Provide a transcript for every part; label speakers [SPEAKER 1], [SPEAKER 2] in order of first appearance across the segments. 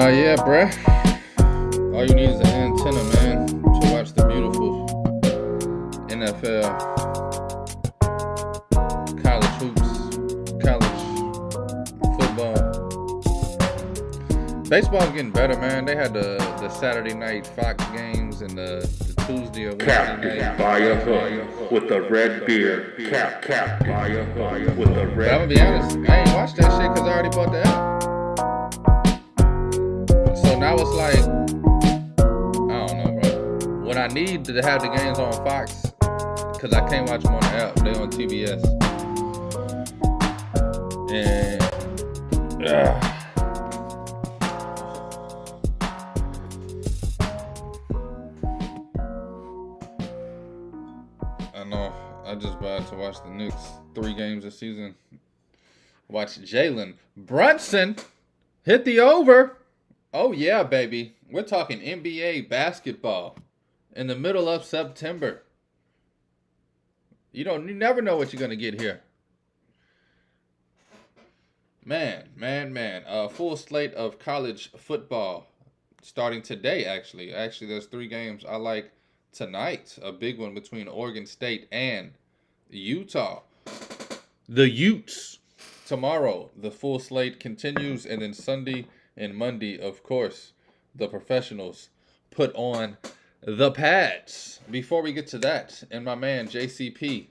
[SPEAKER 1] Yeah, bruh. All you need is an antenna, man, to watch the beautiful NFL, college hoops, college football. Baseball's getting better, man. They had the Saturday night Fox games and the Tuesday or Wednesday
[SPEAKER 2] Captain
[SPEAKER 1] night.
[SPEAKER 2] by a hook with a red beard. Captain by a hook with a
[SPEAKER 1] But I'm gonna
[SPEAKER 2] red
[SPEAKER 1] be honest, I ain't watched that shit because I already bought the app. So now it's like, I don't know, bro. When I need to have the games on Fox, because I can't watch them on the app, they on TBS. And I know I just about to watch the Knicks 3 games this season. Watch Jalen Brunson hit the over. Oh yeah, baby. We're talking NBA basketball in the middle of September. You never know what you're gonna get here. Man. A full slate of college football starting today, actually. Actually, there's 3 games I like tonight. A big one between Oregon State and Utah. The Utes. Tomorrow, the full slate continues, and then Sunday and Monday, of course, the professionals put on the pads. Before we get to that, and my man JCP,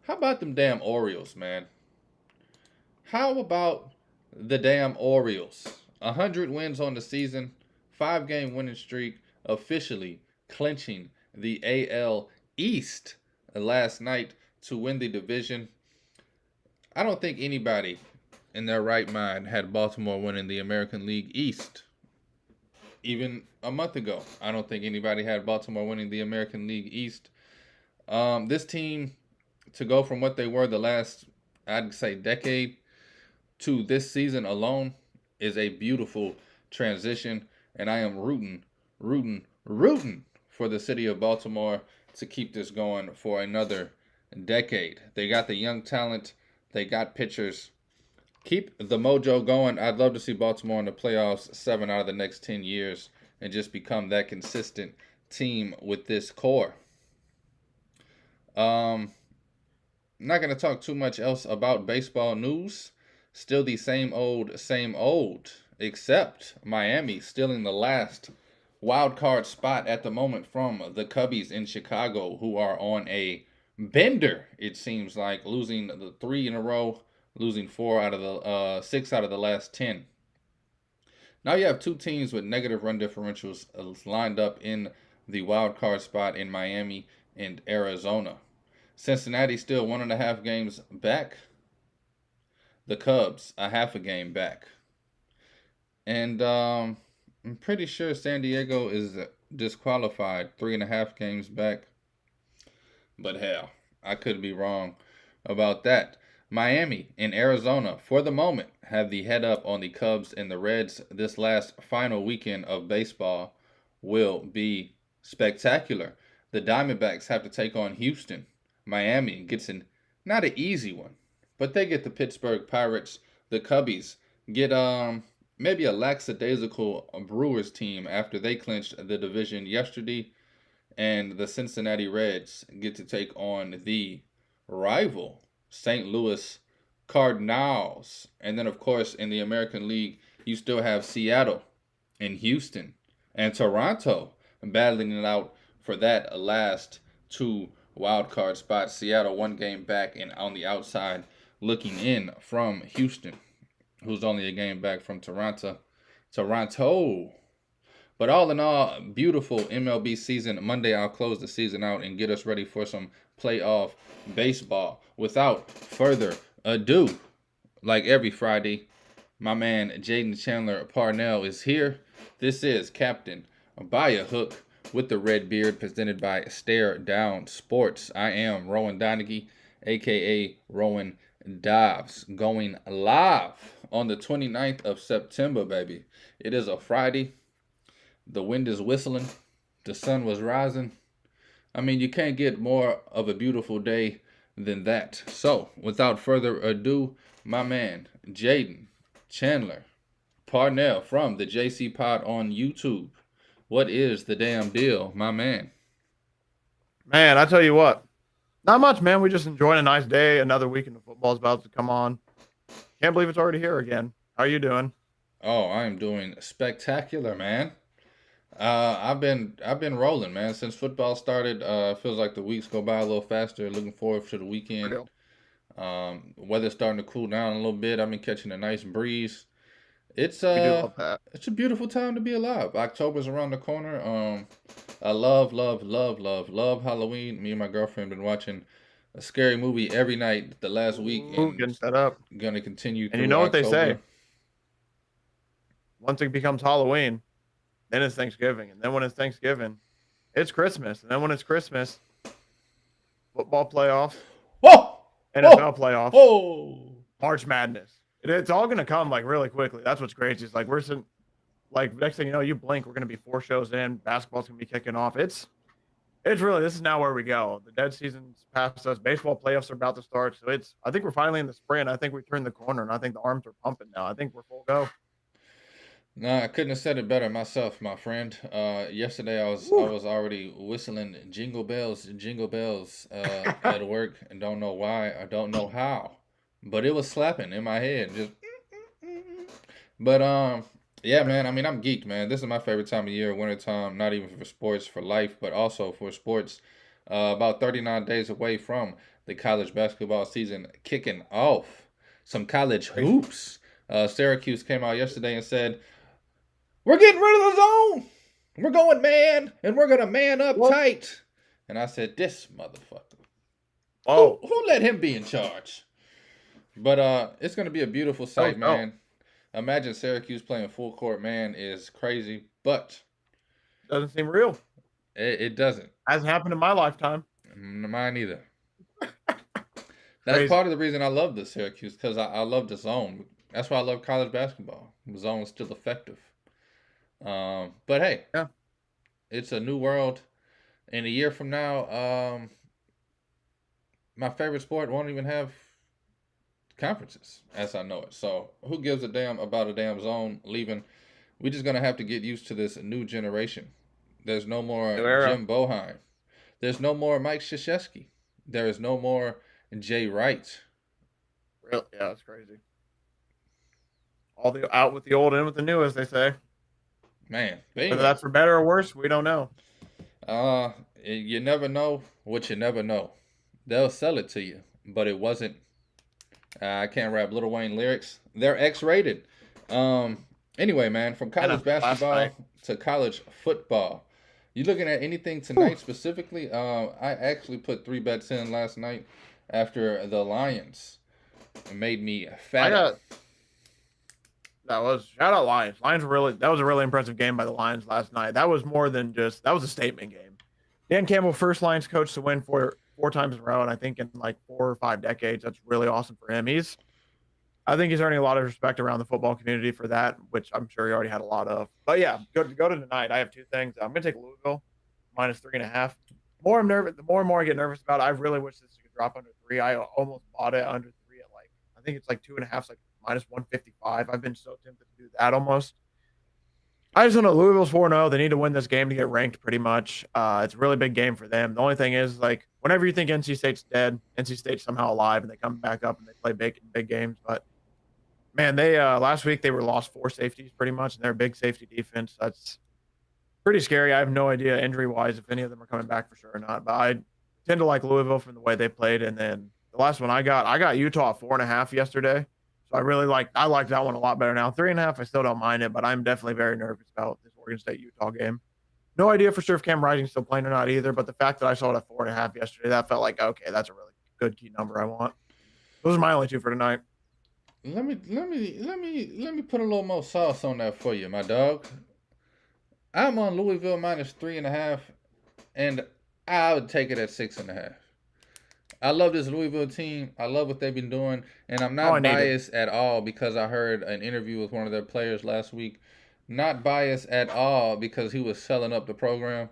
[SPEAKER 1] how about them damn Orioles, man? How about the damn Orioles? 100 wins on the season, 5-game winning streak, officially clinching the AL East last night to win the division. I don't think anybody in their right mind had Baltimore winning the American League East. Even a month ago, I don't think anybody had Baltimore winning the American League East. This team, to go from what they were the last, I'd say, decade to this season alone, is a beautiful transition. And I am rooting for the city of Baltimore to keep this going for another decade. They got the young talent. They got pitchers. Keep the mojo going. I'd love to see Baltimore in the playoffs 7 out of the next 10 years and just become that consistent team with this core. Not going to talk too much else about baseball news. Still the same old, except Miami stealing the last wild card spot at the moment from the Cubbies in Chicago, who are on a bender, it seems like, losing the 3 in a row, losing 6 out of the last 10. Now you have 2 teams with negative run differentials lined up in the wild card spot in Miami and Arizona. Cincinnati still 1.5 games back. The Cubs a half a game back. And I'm pretty sure San Diego is disqualified 3.5 games back. But hell, I could be wrong about that. Miami and Arizona, for the moment, have the head up on the Cubs, and the Reds. This last final weekend of baseball will be spectacular. The Diamondbacks have to take on Houston. Miami gets not an easy one, but they get the Pittsburgh Pirates. The Cubbies get maybe a lackadaisical Brewers team after they clinched the division yesterday. And the Cincinnati Reds get to take on the rival St. Louis Cardinals. And then, of course, in the American League, you still have Seattle and Houston and Toronto battling it out for that last 2 wild card spots. Seattle 1 game back and on the outside looking in from Houston, who's only a game back from Toronto. But all in all, beautiful MLB season. Monday, I'll close the season out and get us ready for some playoff baseball. Without further ado, like every Friday, my man Jaden Chandler Parnell is here. This is Captain by a Hook with the red beard, presented by Stare Down Sports. I am Rowan Donaghy, a.k.a. Rowan Dobbs, going live on the 29th of September, baby. It is a Friday. The wind is whistling. The sun was rising. I mean, you can't get more of a beautiful day than that. So, without further ado, my man, Jaden Chandler Parnell from the JC Pod on YouTube. What is the damn deal, my man?
[SPEAKER 3] Man, I tell you what, not much, man. We just enjoying a nice day. Another weekend of football is about to come on. Can't believe it's already here again. How you doing?
[SPEAKER 1] Oh, I am doing spectacular, man. I've been rolling, man, since football started. Feels like the weeks go by a little faster. Looking forward to the
[SPEAKER 3] For
[SPEAKER 1] weekend.
[SPEAKER 3] real.
[SPEAKER 1] Weather's starting to cool down a little bit. I've been catching a nice breeze. It's
[SPEAKER 3] We do
[SPEAKER 1] uh,
[SPEAKER 3] love that.
[SPEAKER 1] it's a beautiful time to be alive. October's around the corner. I love, love, love, love, love Halloween. Me and my girlfriend been watching a scary movie every night the last week,
[SPEAKER 3] Ooh,
[SPEAKER 1] and
[SPEAKER 3] getting set up.
[SPEAKER 1] gonna continue
[SPEAKER 3] And you
[SPEAKER 1] through
[SPEAKER 3] know what they say?
[SPEAKER 1] October.
[SPEAKER 3] Once it becomes Halloween, then it's Thanksgiving, and then when it's Thanksgiving, it's Christmas, and then when it's Christmas, football playoffs,
[SPEAKER 1] Whoa!
[SPEAKER 3] NFL playoffs,
[SPEAKER 1] Oh!
[SPEAKER 3] March Madness. It's all gonna come like really quickly. That's what's crazy. It's like we're sitting, like next thing you know, you blink, we're gonna be 4 shows in. Basketball's gonna be kicking off. It's really, this is now where we go. The dead season's past us. Baseball playoffs are about to start. So I think we're finally in the sprint. I think we turned the corner, and I think the arms are pumping now. I think we're full go.
[SPEAKER 1] No, I couldn't have said it better myself, my friend. Yesterday I
[SPEAKER 3] Woo.
[SPEAKER 1] was already whistling jingle bells at work, and don't know why, I don't know how, but it was slapping in my head. Just, but yeah, man. I mean, I'm geeked, man. This is my favorite time of year, winter time. Not even for sports, for life, but also for sports. About 39 days away from the college basketball season kicking off. Some college
[SPEAKER 3] Crazy.
[SPEAKER 1] hoops. Syracuse came out yesterday and said, "We're getting rid of the zone. We're going man, and we're gonna man up
[SPEAKER 3] What?
[SPEAKER 1] tight." And I said, "This motherfucker.
[SPEAKER 3] Oh,
[SPEAKER 1] Who let him be in charge?" But it's gonna be a beautiful sight,
[SPEAKER 3] no.
[SPEAKER 1] man. Imagine Syracuse playing full court, man, is crazy, but
[SPEAKER 3] doesn't seem real.
[SPEAKER 1] it doesn't.
[SPEAKER 3] Hasn't happened in my lifetime.
[SPEAKER 1] Mine either. That's
[SPEAKER 3] Crazy.
[SPEAKER 1] part of the reason I love the Syracuse, because I love the zone. That's why I love college basketball. The zone is still effective. But hey,
[SPEAKER 3] Yeah.
[SPEAKER 1] it's a new world. In a year from now, my favorite sport won't even have conferences as I know it. So who gives a damn about a damn zone leaving? We're just gonna have to get used to this new generation. There's no more
[SPEAKER 3] New era.
[SPEAKER 1] Jim Boheim. There's no more Mike Krzyzewski. There is no more Jay Wright.
[SPEAKER 3] Real, yeah, it's crazy. All the out with the old, in with the new, as they say.
[SPEAKER 1] Man, but
[SPEAKER 3] Whether
[SPEAKER 1] anyway,
[SPEAKER 3] that's for better or worse, we don't know.
[SPEAKER 1] you never know what you never know. They'll sell it to you, but it wasn't. I can't rap Lil Wayne lyrics. They're X-rated. Anyway, man, from college
[SPEAKER 3] last
[SPEAKER 1] basketball
[SPEAKER 3] night.
[SPEAKER 1] to college football, you looking at anything tonight specifically? I actually put 3 bets in last night after the Lions made me
[SPEAKER 3] I
[SPEAKER 1] fat.
[SPEAKER 3] got shout out Lions. Lions were really, that was a really impressive game by the Lions last night. That was more than just, that was a statement game. Dan Campbell, first Lions coach to win four times in a row, and I think in like 4 or 5 decades. That's really awesome for him. I think he's earning a lot of respect around the football community for that, which I'm sure he already had a lot of. But yeah, go to tonight. I have 2 things. I'm gonna take Louisville -3.5. More I'm nervous, the more and more I get nervous about it, I really wish this could drop under 3. I almost bought it under 3 at like, I think it's like 2.5, like -155. I've been so tempted to do that almost. I just don't know. Louisville's 4-0. They need to win this game to get ranked pretty much. It's a really big game for them. The only thing is, like, whenever you think NC State's dead, NC State's somehow alive and they come back up and they play big games. But man, they last week they were lost 4 safeties pretty much, and they're a big safety defense. That's pretty scary. I have no idea injury wise if any of them are coming back for sure or not. But I tend to like Louisville from the way they played. And then the last one I got Utah at 4.5 yesterday. So I like that one a lot better now. 3.5, I still don't mind it, but I'm definitely very nervous about this Oregon State Utah game. No idea for sure if Cam Rising's still playing or not either, but the fact that I saw it at 4.5 yesterday, that felt like, okay, that's a really good key number I want. Those are my only 2 for tonight.
[SPEAKER 1] Let me put a little more sauce on that for you, my dog. I'm on Louisville -3.5, and I would take it at 6.5. I love this Louisville team. I love what they've been doing, and I'm
[SPEAKER 3] Oh, I
[SPEAKER 1] not
[SPEAKER 3] need it.
[SPEAKER 1] biased at all because I heard an interview with one of their players last week. Not biased at all because he was selling up the program.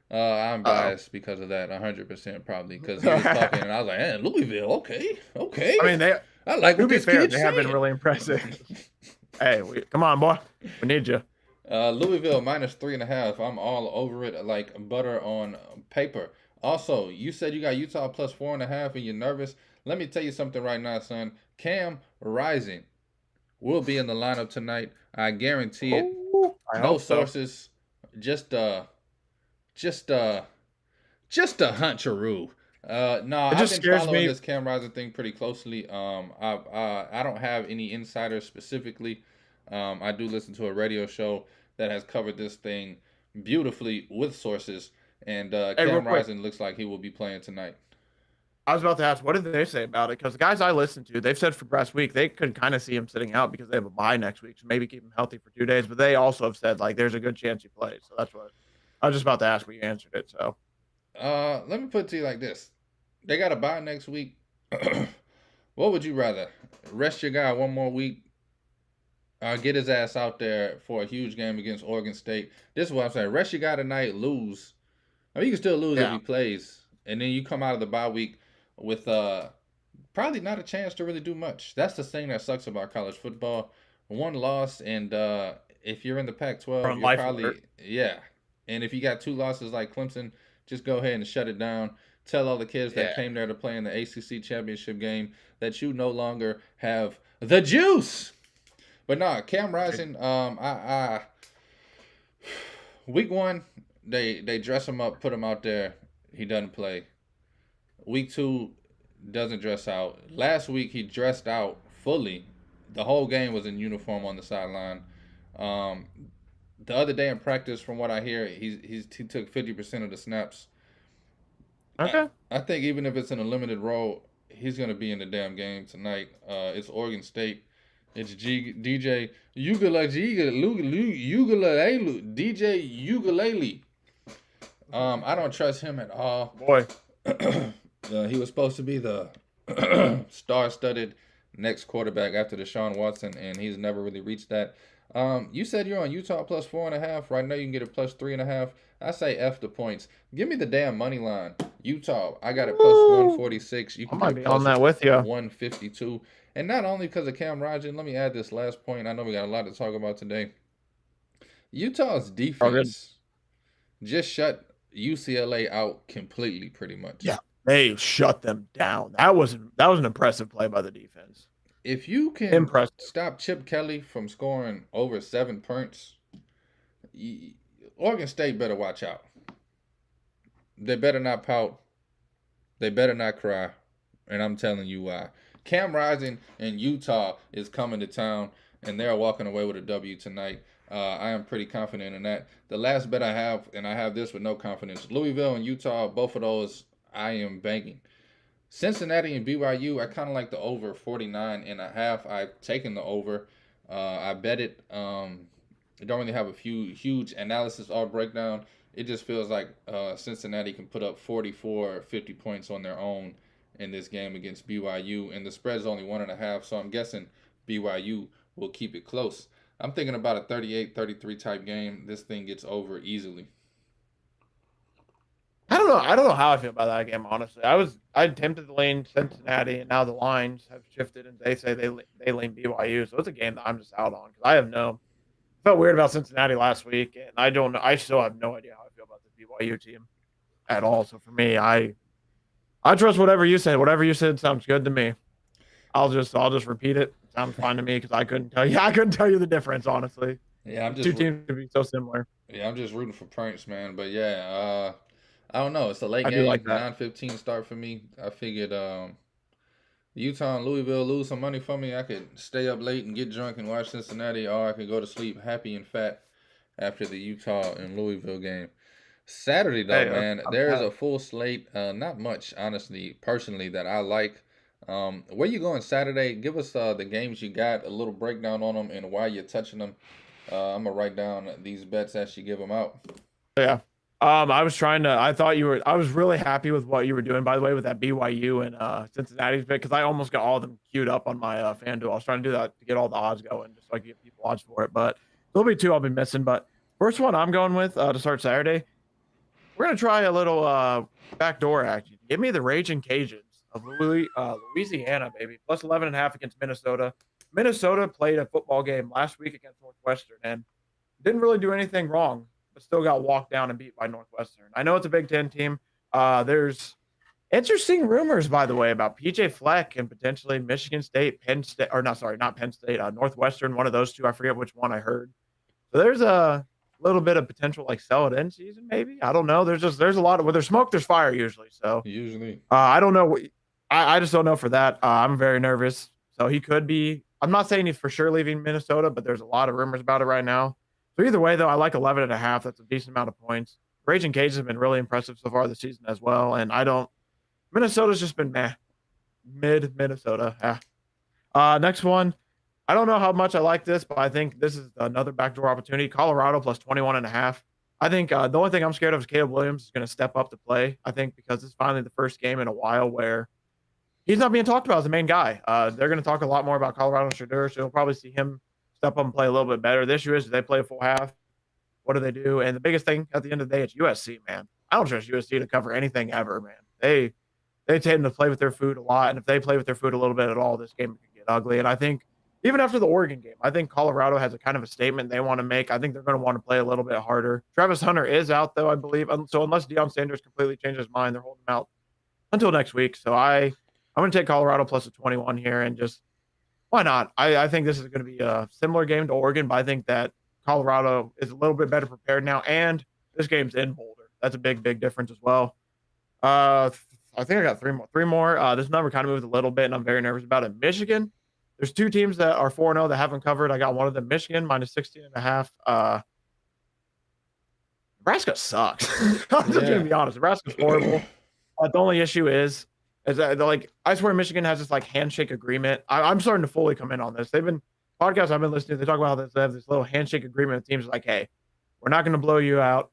[SPEAKER 1] I'm
[SPEAKER 3] Uh-oh.
[SPEAKER 1] biased because of that, 100% probably, because he was talking, and I was like, Louisville, okay.
[SPEAKER 3] I mean, they,
[SPEAKER 1] I like
[SPEAKER 3] to
[SPEAKER 1] what
[SPEAKER 3] be
[SPEAKER 1] this
[SPEAKER 3] fair,
[SPEAKER 1] kid's
[SPEAKER 3] they have been
[SPEAKER 1] saying."
[SPEAKER 3] really impressive. Hey, come on, boy. We need you.
[SPEAKER 1] Louisville -3.5. I'm all over it like butter on paper. Also, you said you got Utah +4.5 and you're nervous. Let me tell you something right now, son. Cam Rising will be in the lineup tonight. I guarantee it.
[SPEAKER 3] Ooh, I
[SPEAKER 1] No
[SPEAKER 3] hope so.
[SPEAKER 1] sources. Just just uh just a huncheroo. No,
[SPEAKER 3] It
[SPEAKER 1] I've
[SPEAKER 3] just
[SPEAKER 1] been
[SPEAKER 3] scares
[SPEAKER 1] following
[SPEAKER 3] me.
[SPEAKER 1] this Cam Rising thing pretty closely. I don't have any insiders specifically. I do listen to a radio show that has covered this thing beautifully with sources, and
[SPEAKER 3] Hey, real
[SPEAKER 1] Cam
[SPEAKER 3] quick.
[SPEAKER 1] Rising looks like he will be playing tonight.
[SPEAKER 3] I was about to ask, what did they say about it? Because the guys I listened to, they've said for last week they could kind of see him sitting out because they have a bye next week, so maybe keep him healthy for 2 days. But they also have said like there's a good chance he plays. So that's what I was just about to ask. But you answered it. So
[SPEAKER 1] Let me put it to you like this: they got a bye next week. What would you rather? Rest your guy one more week, get his ass out there for a huge game against Oregon State. This is what I'm saying. Rest your guy tonight, lose. I mean, you can still lose if
[SPEAKER 3] yeah,
[SPEAKER 1] he plays, and then you come out of the bye week with probably not a chance to really do much. That's the thing that sucks about college football. One loss, and if you're in the
[SPEAKER 3] we're
[SPEAKER 1] Pac-12,
[SPEAKER 3] on
[SPEAKER 1] you're
[SPEAKER 3] life alert.
[SPEAKER 1] probably yeah. And if you got two losses like Clemson, just go ahead and shut it down. Tell all the kids that
[SPEAKER 3] Yeah.
[SPEAKER 1] came there to play in the ACC championship game that you no longer have the juice. But nah, Cam Rising, week one, they dress him up, put him out there. He doesn't play. Week two, doesn't dress out. Last week he dressed out fully. The whole game was in uniform on the sideline. Um, the other day in practice, from what I hear, he took 50% of the snaps. I,
[SPEAKER 3] Okay.
[SPEAKER 1] I think even if it's in a limited role, he's gonna be in the damn game tonight. It's Oregon State. It's DJ DJ Ukulele. I don't trust him at all.
[SPEAKER 3] Boy.
[SPEAKER 1] He was supposed to be the star-studded next quarterback after Deshaun Watson, and he's never really reached that. You said you're on Utah +4.5. Right now, you can get it +3.5. I say F the points. Give me the damn money line. Utah, I got it +146. You
[SPEAKER 3] I
[SPEAKER 1] can
[SPEAKER 3] might
[SPEAKER 1] get
[SPEAKER 3] be on that with you.
[SPEAKER 1] +152. And not only because of Cam Rising, let me add this last point. I know we got a lot to talk about today. Utah's
[SPEAKER 3] Oh, good.
[SPEAKER 1] defense just shut UCLA out completely, pretty much.
[SPEAKER 3] Yeah. They shut them down. That was an impressive play by the defense.
[SPEAKER 1] If you can
[SPEAKER 3] Impressive.
[SPEAKER 1] stop Chip Kelly from scoring over 7 points, Oregon State better watch out. They better not pout. They better not cry. And I'm telling you why. Cam Rising in Utah is coming to town, and they're walking away with a W tonight. I am pretty confident in that. The last bet I have, and I have this with no confidence, Louisville and Utah, both of those I am banking. Cincinnati and BYU, I kind of like the over 49.5. I've taken the over. I bet it. I don't really have a few huge analysis or breakdown. It just feels like Cincinnati can put up 44 or 50 points on their own in this game against BYU, and the spread is only 1.5, so I'm guessing BYU will keep it close. I'm thinking about a 38-33 type game. This thing gets over easily.
[SPEAKER 3] I don't know. I don't know how I feel about that game. Honestly, I attempted to lean Cincinnati, and now the lines have shifted, and they say they lean BYU. So it's a game that I'm just out on because I have no. Felt weird about Cincinnati last week, and I don't know. I still have no idea how I feel about the BYU team at all. So for me, I trust whatever you said. Whatever you said sounds good to me. I'll just repeat it. Sounds fine to me because I couldn't tell you. I couldn't tell you the difference, honestly.
[SPEAKER 1] Yeah, I'm
[SPEAKER 3] Two
[SPEAKER 1] just
[SPEAKER 3] teams could be so similar.
[SPEAKER 1] yeah, I'm just rooting for points, man. But yeah, I don't know. It's a late
[SPEAKER 3] I do
[SPEAKER 1] game,
[SPEAKER 3] like that.
[SPEAKER 1] 9:15 start for me. I figured Utah and Louisville lose some money for me. I could stay up late and get drunk and watch Cincinnati, or I could go to sleep happy and fat after the Utah and Louisville game. Saturday though,
[SPEAKER 3] Hey,
[SPEAKER 1] man,
[SPEAKER 3] I'm
[SPEAKER 1] there is
[SPEAKER 3] bad.
[SPEAKER 1] a full slate. Not much, honestly, personally, that I like. Where you going Saturday? Give us the games you got, a little breakdown on them, and why you're touching them. I'm gonna write down these bets as you give them out.
[SPEAKER 3] Yeah. I was trying to. I thought you were. I was really happy with what you were doing, by the way, with that BYU and Cincinnati's bit because I almost got all of them queued up on my FanDuel. I was trying to do that to get all the odds going, just so I could get people odds for it. But there'll be two I'll be missing. But first one I'm going with to start Saturday. We're gonna try a little backdoor action. Give me the Raging Cajuns of Louisiana, baby, plus 11.5 against Minnesota. Minnesota played a football game last week against Northwestern and didn't really do anything wrong, but still got walked down and beat by Northwestern. I know it's a Big Ten team. There's interesting rumors, by the way, about PJ Fleck and potentially Michigan State, Penn State, or not, sorry, not Penn State, Northwestern, one of those two. I forget which one I heard. So there's a little bit of potential like sell it in season, maybe. I don't know. There's a lot of where there's smoke, there's fire usually. So
[SPEAKER 1] Usually.
[SPEAKER 3] I don't know. I just don't know for that. I'm very nervous. So he could be. I'm not saying he's for sure leaving Minnesota, but there's a lot of rumors about it right now. So either way, though, I like 11.5. That's a decent amount of points. Raging Cage has been really impressive so far this season as well. And I don't. Minnesota's just been mid Minnesota. Next one. I don't know how much I like this, but I think this is another backdoor opportunity. Colorado plus 21.5. I think the only thing I'm scared of is Caleb Williams is going to step up to play. I think because it's finally the first game in a while where he's not being talked about as the main guy. They're going to talk a lot more about Colorado Shadur, so you'll probably see him step up and play a little bit better. The issue is, do they play a full half? What do they do? And the biggest thing at the end of the day, it's USC, man. I don't trust USC to cover anything ever, man. They tend to play with their food a lot, and if they play with their food a little bit at all, this game could get ugly. And I think even after the Oregon game, I think Colorado has a kind of a statement they want to make. I think they're going to want to play a little bit harder. Travis Hunter is out, though, I believe. So unless Deion Sanders completely changes his mind, they're holding him out until next week. So I'm going to take Colorado plus a 21 here, and just why not? I think this is going to be a similar game to Oregon, but I think that Colorado is a little bit better prepared now, and this game's in Boulder. That's a big, big difference as well. I think I got three more. This number kind of moved a little bit, and I'm very nervous about it. Michigan. There's two teams that are 4-0 that haven't covered. I got one of them, Michigan, minus 16.5. Nebraska sucks. I'm just going to be honest. Nebraska's horrible. The only issue is that, like, I swear Michigan has this, like, handshake agreement. I'm starting to fully come in on this. They've been podcasts I've been listening to. They talk about how they have this little handshake agreement with teams like, hey, we're not going to blow you out.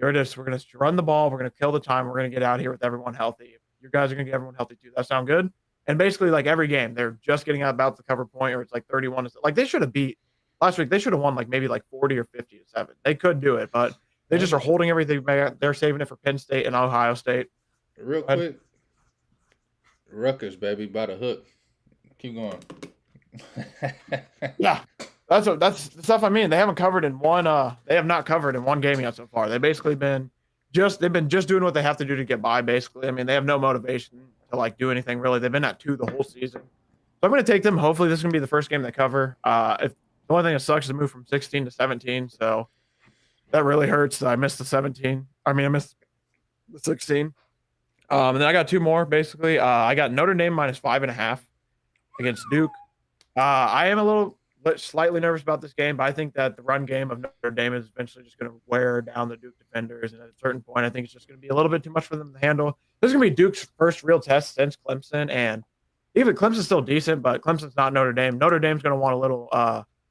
[SPEAKER 3] We're going to run the ball. We're going to kill the time. We're going to get out here with everyone healthy. You guys are going to get everyone healthy too. That sound good? And basically, like every game, they're just getting out about the cover point, or it's like 31. Like they should have beat last week. They should have won like maybe like 40 or 50-7. They could do it, but they just are holding everything back. They're saving it for Penn State and Ohio State.
[SPEAKER 1] Real quick, Rutgers, baby, by the hook. Keep going.
[SPEAKER 3] Yeah, that's the stuff I mean. They haven't covered in one. They have not covered in one game yet so far. They've basically been just doing what they have to do to get by. Basically, I mean, they have no motivation to like do anything really. They've been at 2 the whole season. So I'm going to take them. Hopefully this is going to be the first game they cover. If the only thing that sucks is to move from 16 to 17. So that really hurts. I missed the 17. I missed the 16. And then I got 2 more basically. I got Notre Dame minus 5.5 against Duke. I am a little slightly nervous about this game, but I think that the run game of Notre Dame is eventually just going to wear down the Duke defenders. And at a certain point, I think it's just going to be a little bit too much for them to handle. This is going to be Duke's first real test since Clemson. And even Clemson's still decent, but Clemson's not Notre Dame. Notre Dame's going to want a little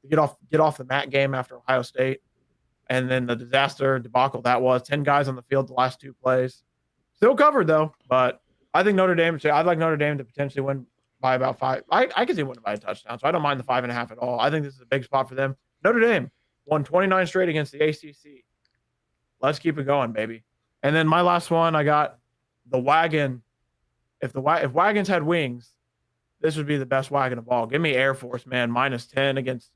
[SPEAKER 3] get off the mat game after Ohio State. And then the disaster debacle that was 10 guys on the field the last 2 plays. Still covered though, but I think I'd like Notre Dame to potentially win by about 5. I can see winning by a touchdown, so I don't mind the 5.5 at all. I think this is a big spot for them. Notre Dame won 29 straight against the ACC. Let's keep it going, baby. And then my last one, I got the wagon. If wagons had wings, this would be the best wagon of all. Give me Air Force, man, minus 10 against,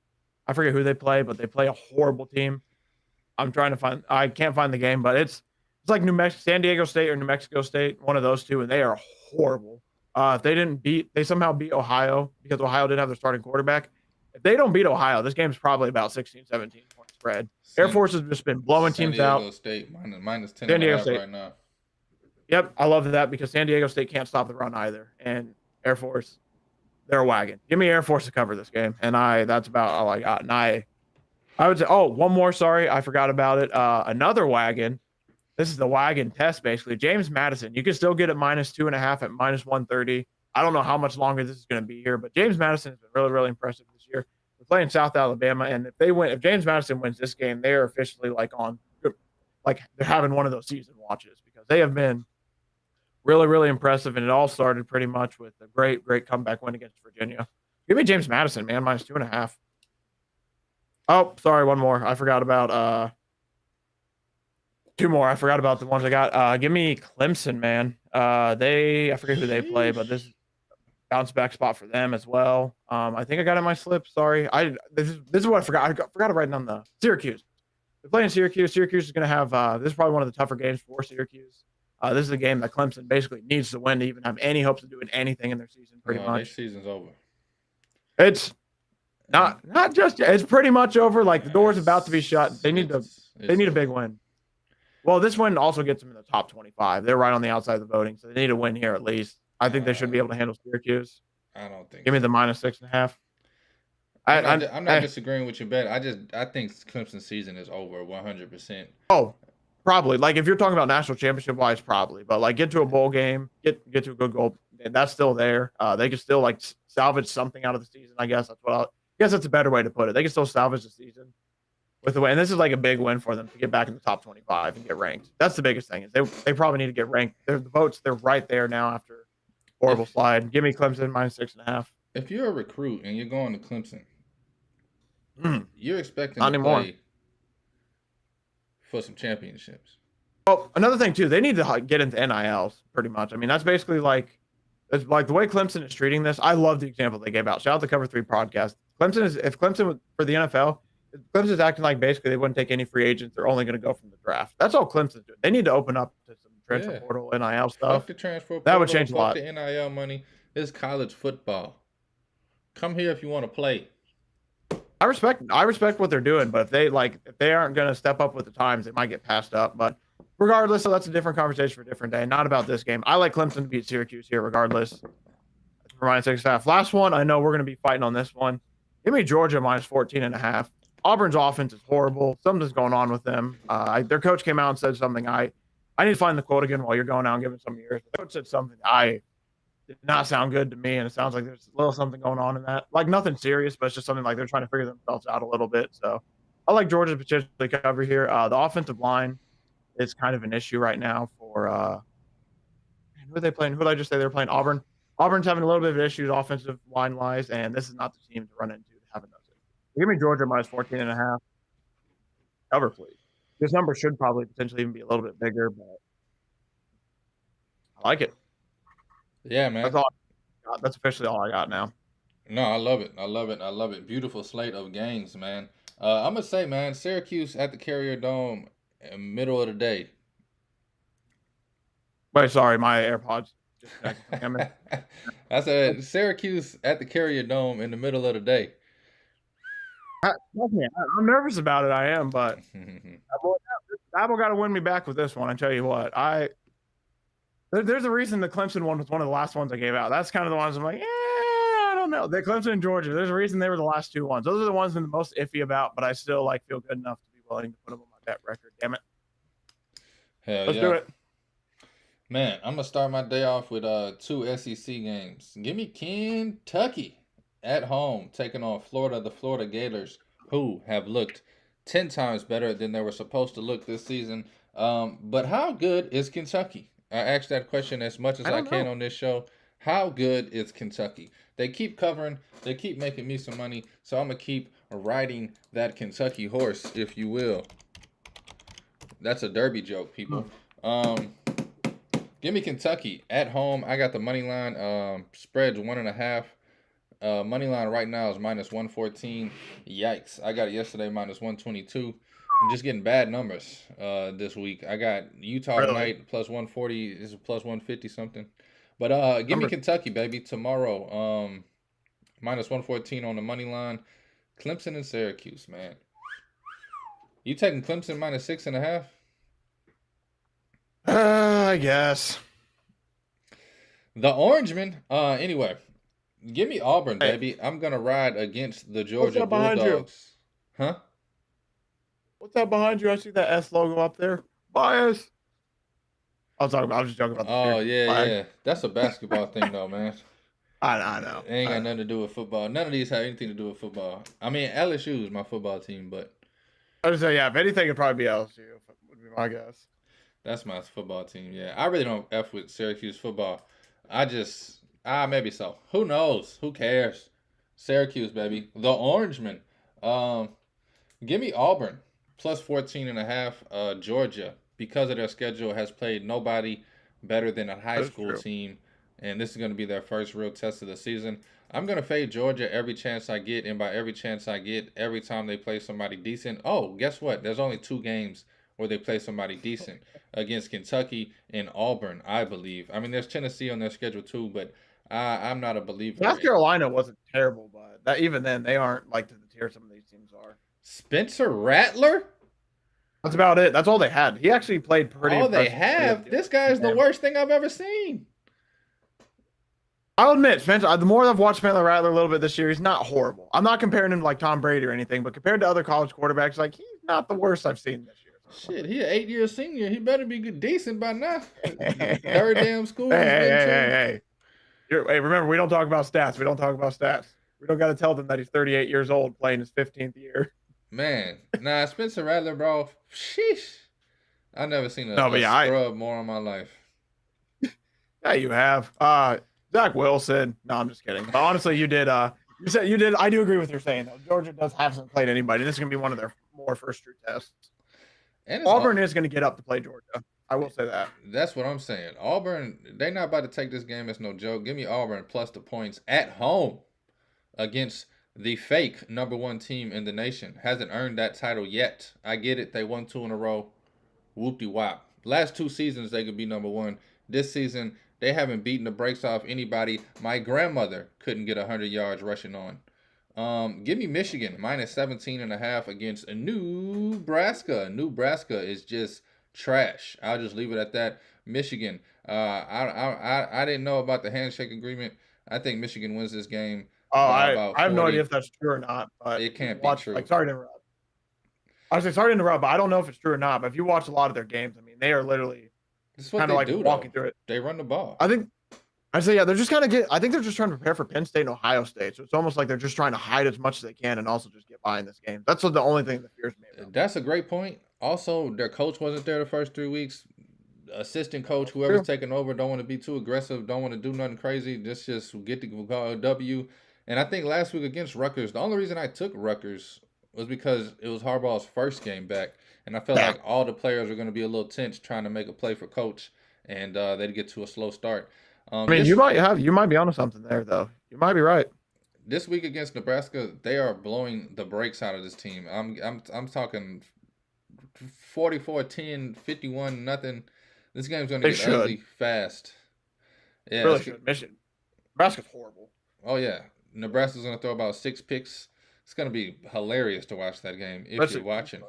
[SPEAKER 3] I forget who they play, but they play a horrible team. I can't find the game, but it's like San Diego State or New Mexico State, one of those two, and they are horrible. If they somehow beat Ohio because Ohio didn't have their starting quarterback. If they don't beat Ohio, this game's probably about 16, 17 point spread. Air Force has just been blowing teams out.
[SPEAKER 1] San Diego State minus 10
[SPEAKER 3] San Diego State
[SPEAKER 1] right now.
[SPEAKER 3] Yep, I love that because San Diego State can't stop the run either. And Air Force, they're a wagon. Give me Air Force to cover this game. And that's about all I got. And I would say, one more, sorry, I forgot about it. Another wagon. This is the wagon test, basically. James Madison. You can still get it minus 2.5 at minus 130. I don't know how much longer this is going to be here, but James Madison has been really, really impressive this year. We're playing South Alabama, and if James Madison wins this game, they are officially they're having one of those season watches because they have been really, really impressive, and it all started pretty much with a great, great comeback win against Virginia. Give me James Madison, man, minus 2.5. Oh, sorry, one more. I forgot about 2 more. I forgot about the ones I got. Give me Clemson, man. I forget who they play, but bounce back spot for them as well. I think I got it in my slip. Sorry, this is what I forgot. Forgot to write down the Syracuse. They're playing Syracuse. Syracuse is going to have this is probably one of the tougher games for Syracuse. This is a game that Clemson basically needs to win to even have any hopes of doing anything in their season. Pretty much,
[SPEAKER 1] their season's over.
[SPEAKER 3] It's not just yet. It's pretty much over. Like the door's about to be shut. They need a big win. Well, this win also gets them in the top 25. They're right on the outside of the voting, so they need a win here at least. I think they should be able to handle Syracuse.
[SPEAKER 1] I don't think.
[SPEAKER 3] Give me the -6.5.
[SPEAKER 1] I'm not disagreeing with you, Ben. I think Clemson's season is over 100%.
[SPEAKER 3] Oh, probably. Like if you're talking about national championship wise, probably. But like get to a bowl game, get to a good goal. That's still there. They can still like salvage something out of the season. I guess that's a better way to put it. They can still salvage the season with the win. And this is like a big win for them to get back in the top 25 and get ranked. That's the biggest thing. Is they probably need to get ranked. The votes, they're right there now after horrible slide. Give me Clemson -6.5.
[SPEAKER 1] If you're a recruit and you're going to Clemson, you're expecting
[SPEAKER 3] Not
[SPEAKER 1] to
[SPEAKER 3] anymore.
[SPEAKER 1] play for some championships.
[SPEAKER 3] Oh, another thing too, they need to get into NILs pretty much. I mean, that's basically it's like the way Clemson is treating this. I love the example they gave out. Shout out to Cover 3 podcast. If Clemson for the NFL, Clemson's acting like basically they wouldn't take any free agents. They're only going to go from the draft. That's all Clemson's doing. They need to open up to some transfer portal, NIL stuff.
[SPEAKER 1] Fuck the transfer portal.
[SPEAKER 3] That would change a lot.
[SPEAKER 1] The NIL money. It's college football. Come here if you want to play.
[SPEAKER 3] I respect what they're doing, but if they aren't going to step up with the times, they might get passed up. But regardless, so that's a different conversation for a different day. Not about this game. I like Clemson to beat Syracuse here, regardless. For -6.5. Last one, I know we're going to be fighting on this one. Give me Georgia -14.5. Auburn's offense is horrible. Something's going on with them. Their coach came out and said something. I need to find the quote again while you're going out and giving some of yours. The coach said something did not sound good to me, and it sounds like there's a little something going on in that. Like nothing serious, but it's just something like they're trying to figure themselves out a little bit. So I like Georgia to potentially cover here. The offensive line is kind of an issue right now for who are they playing? Who did I just say they're playing? Auburn. Auburn's having a little bit of issues offensive line wise, and this is not the team to run into having those issues. Give me Georgia -14.5. Cover, please. This number should probably potentially even be a little bit bigger, but I like it.
[SPEAKER 1] Yeah, man.
[SPEAKER 3] That's all I got. That's officially all I got now.
[SPEAKER 1] No, I love it. I love it. I love it. Beautiful slate of games, man. I'm going to say, man, Syracuse at the Carrier Dome, middle of the day.
[SPEAKER 3] Wait, sorry, my AirPods.
[SPEAKER 1] I said Syracuse at the Carrier Dome in the middle of the day.
[SPEAKER 3] I'm nervous about it. I am, but Apple got to win me back with this one. I tell you what, there's a reason the Clemson one was one of the last ones I gave out. That's kind of the ones I'm like, I don't know. The Clemson and Georgia. There's a reason they were the last two ones. Those are the ones I'm the most iffy about, but I still feel good enough to be willing to put them on my bet record. Damn it.
[SPEAKER 1] Hell
[SPEAKER 3] Let's do it.
[SPEAKER 1] Man, I'm gonna start my day off with 2 SEC games. Give me Kentucky at home taking on Florida, the Florida Gators, who have looked 10 times better than they were supposed to look this season. But how good is Kentucky? I asked that question as much as I can on this show. How good is Kentucky? They keep covering. They keep making me some money. So I'm going to keep riding that Kentucky horse, if you will. That's a derby joke, people. Give me Kentucky at home. I got the money line. Spreads 1.5. Money line right now is -114. Yikes. I got it yesterday -122. I'm just getting bad numbers this week. I got Utah tonight +140. This is +150 something. But give me Kentucky, baby, tomorrow. -114 on the money line. Clemson and Syracuse, man. You taking Clemson -6.5?
[SPEAKER 3] I guess.
[SPEAKER 1] The Orangemen. Anyway, give me Auburn, baby. I'm gonna ride against the Georgia Bulldogs. Huh?
[SPEAKER 3] What's that behind you? I see that S logo up there. Bias. I was just joking about the
[SPEAKER 1] yeah. That's a basketball thing, though, man.
[SPEAKER 3] I know.
[SPEAKER 1] It ain't got nothing to do with football. None of these have anything to do with football. I mean, LSU is my football team, but
[SPEAKER 3] I would say, if anything, it'd probably be LSU. Would be my guess.
[SPEAKER 1] That's my football team. Yeah, I really don't f with Syracuse football. Maybe so. Who knows? Who cares? Syracuse, baby. The Orangemen. Give me Auburn +14.5. Georgia, because of their schedule, has played nobody better than a high school team and this is going to be their first real test of the season. I'm going to fade Georgia every chance I get, and by every chance I get, every time they play somebody decent. Oh, guess what? There's only 2 games where they play somebody decent against Kentucky and Auburn, I believe. I mean, there's Tennessee on their schedule too, but I'm not a believer
[SPEAKER 3] South
[SPEAKER 1] in
[SPEAKER 3] Carolina wasn't terrible, but that even then they aren't like to the tier some of these teams are.
[SPEAKER 1] Spencer Rattler.
[SPEAKER 3] That's about it. That's all they had. He actually played pretty.
[SPEAKER 1] All they
[SPEAKER 3] impressively
[SPEAKER 1] have. This guy is the worst thing I've ever seen.
[SPEAKER 3] I'll admit, Spencer. The more I've watched Spencer Rattler a little bit this year, he's not horrible. I'm not comparing him to like Tom Brady or anything, but compared to other college quarterbacks, like he's not the worst I've seen this year.
[SPEAKER 1] Shit, he an 8-year senior. He better be good, decent by now. Third damn school.
[SPEAKER 3] Hey. Hey, remember, we don't talk about stats. We don't got to tell them that he's 38 years old playing his 15th year.
[SPEAKER 1] Man, nah, Spencer Rattler, bro. Sheesh. I've never seen a scrub more in my life.
[SPEAKER 3] Yeah, you have. Zach Wilson. No, I'm just kidding. But honestly, you did. You said you did. I do agree with your saying though. Georgia hasn't played anybody. This is gonna be one of their more first true tests. And Auburn is gonna get up to play Georgia. I will say that.
[SPEAKER 1] That's what I'm saying. Auburn, they're not about to take this game as no joke. Give me Auburn plus the points at home against the fake #1 team in the nation. Hasn't earned that title yet. I get it. They won 2 in a row. Whoop-de-wop. Last 2 seasons, they could be #1. This season, they haven't beaten the brakes off anybody. My grandmother couldn't get 100 yards rushing on. Give me Michigan minus 17.5 against Nebraska. Nebraska is just trash. I'll just leave it at that. Michigan. I didn't know about the handshake agreement. I think Michigan wins this game.
[SPEAKER 3] Oh, I have no idea if that's true or not. But
[SPEAKER 1] it can't be true.
[SPEAKER 3] Like, sorry to interrupt. I was sorry to interrupt, but I don't know if it's true or not. But if you watch a lot of their games, I mean, they are literally
[SPEAKER 1] kind of like
[SPEAKER 3] walking through it.
[SPEAKER 1] They run the ball.
[SPEAKER 3] I think they're just kind of I think they're just trying to prepare for Penn State and Ohio State. So it's almost like they're just trying to hide as much as they can and also just get by in this game. That's the only thing that fears me.
[SPEAKER 1] That's a great point. Also, their coach wasn't there the first 3 weeks. Assistant coach, whoever's taking over, don't want to be too aggressive, don't want to do nothing crazy. Just get the W. And I think last week against Rutgers, the only reason I took Rutgers was because it was Harbaugh's first game back. And I felt like all the players were going to be a little tense trying to make a play for coach. And they'd get to a slow start.
[SPEAKER 3] I mean, you might be onto something there, though. You might be right.
[SPEAKER 1] This week against Nebraska, they are blowing the brakes out of this team. I'm talking 44-10, 51-0. This game's going to get ugly fast.
[SPEAKER 3] Yeah, really should. Nebraska's horrible.
[SPEAKER 1] Oh, yeah. Nebraska's going to throw about 6 picks. It's going to be hilarious to watch that game if you're watching.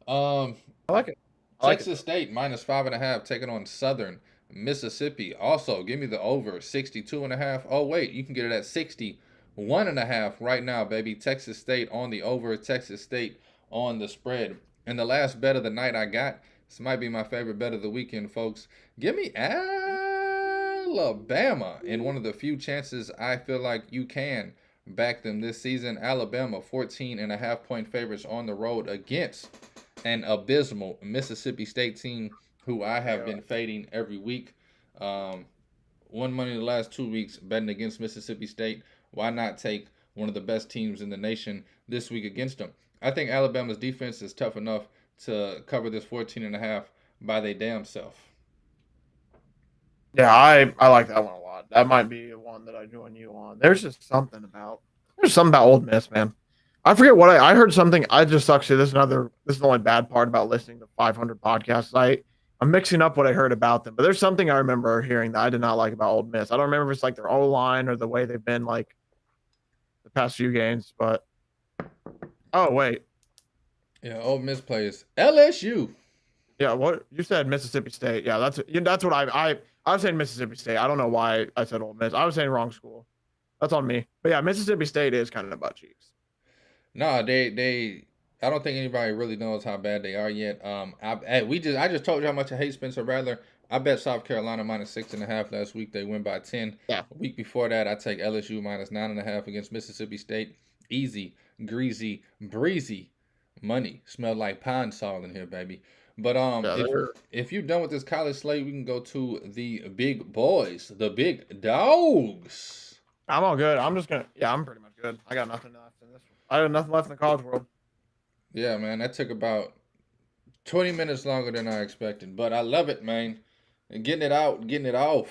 [SPEAKER 3] I like it.
[SPEAKER 1] Texas State minus 5.5 taking on Southern Mississippi. Also, give me the over 62.5. Oh, wait, you can get it at 61.5 right now, baby. Texas State on the over, Texas State on the spread. And the last bet of the night I got, this might be my favorite bet of the weekend, folks. Give me Alabama in one of the few chances I feel like you can back them this season. Alabama 14.5-point favorites on the road against an abysmal Mississippi State team who I have been fading every week. Won money the last 2 weeks betting against Mississippi State. Why not take one of the best teams in the nation this week against them? I think Alabama's defense is tough enough to cover this 14.5 by their damn self.
[SPEAKER 3] Yeah, I like that one a lot. That might be the one that I join you on. There's something about Ole Miss, man. I forget what I heard something. I just actually this is the only bad part about listening to 500 podcasts. I'm mixing up what I heard about them, but there's something I remember hearing that I did not like about Ole Miss. I don't remember if it's like their O-line or the way they've been like the past few games, but oh wait.
[SPEAKER 1] Yeah, Ole Miss plays LSU.
[SPEAKER 3] Yeah, what you said Mississippi State. Yeah, that's what I was saying Mississippi State. I don't know why I said Ole Miss. I was saying wrong school. That's on me. But yeah, Mississippi State is kind of butt cheeks.
[SPEAKER 1] No, they I don't think anybody really knows how bad they are yet. I just told you how much I hate Spencer Rattler. I bet South Carolina minus 6.5 last week. They win by 10.
[SPEAKER 3] Yeah.
[SPEAKER 1] A week before that, I take LSU minus 9.5 against Mississippi State. Easy, greasy, breezy money. Smell like pine sol in here, baby. But if you're done with this college slate, we can go to the big boys, the big dogs.
[SPEAKER 3] I'm all good. I'm pretty much good. I got nothing left in this one. I have nothing left in the college world.
[SPEAKER 1] Yeah, man, that took about 20 minutes longer than I expected, but I love it, man. And getting it out, getting it off.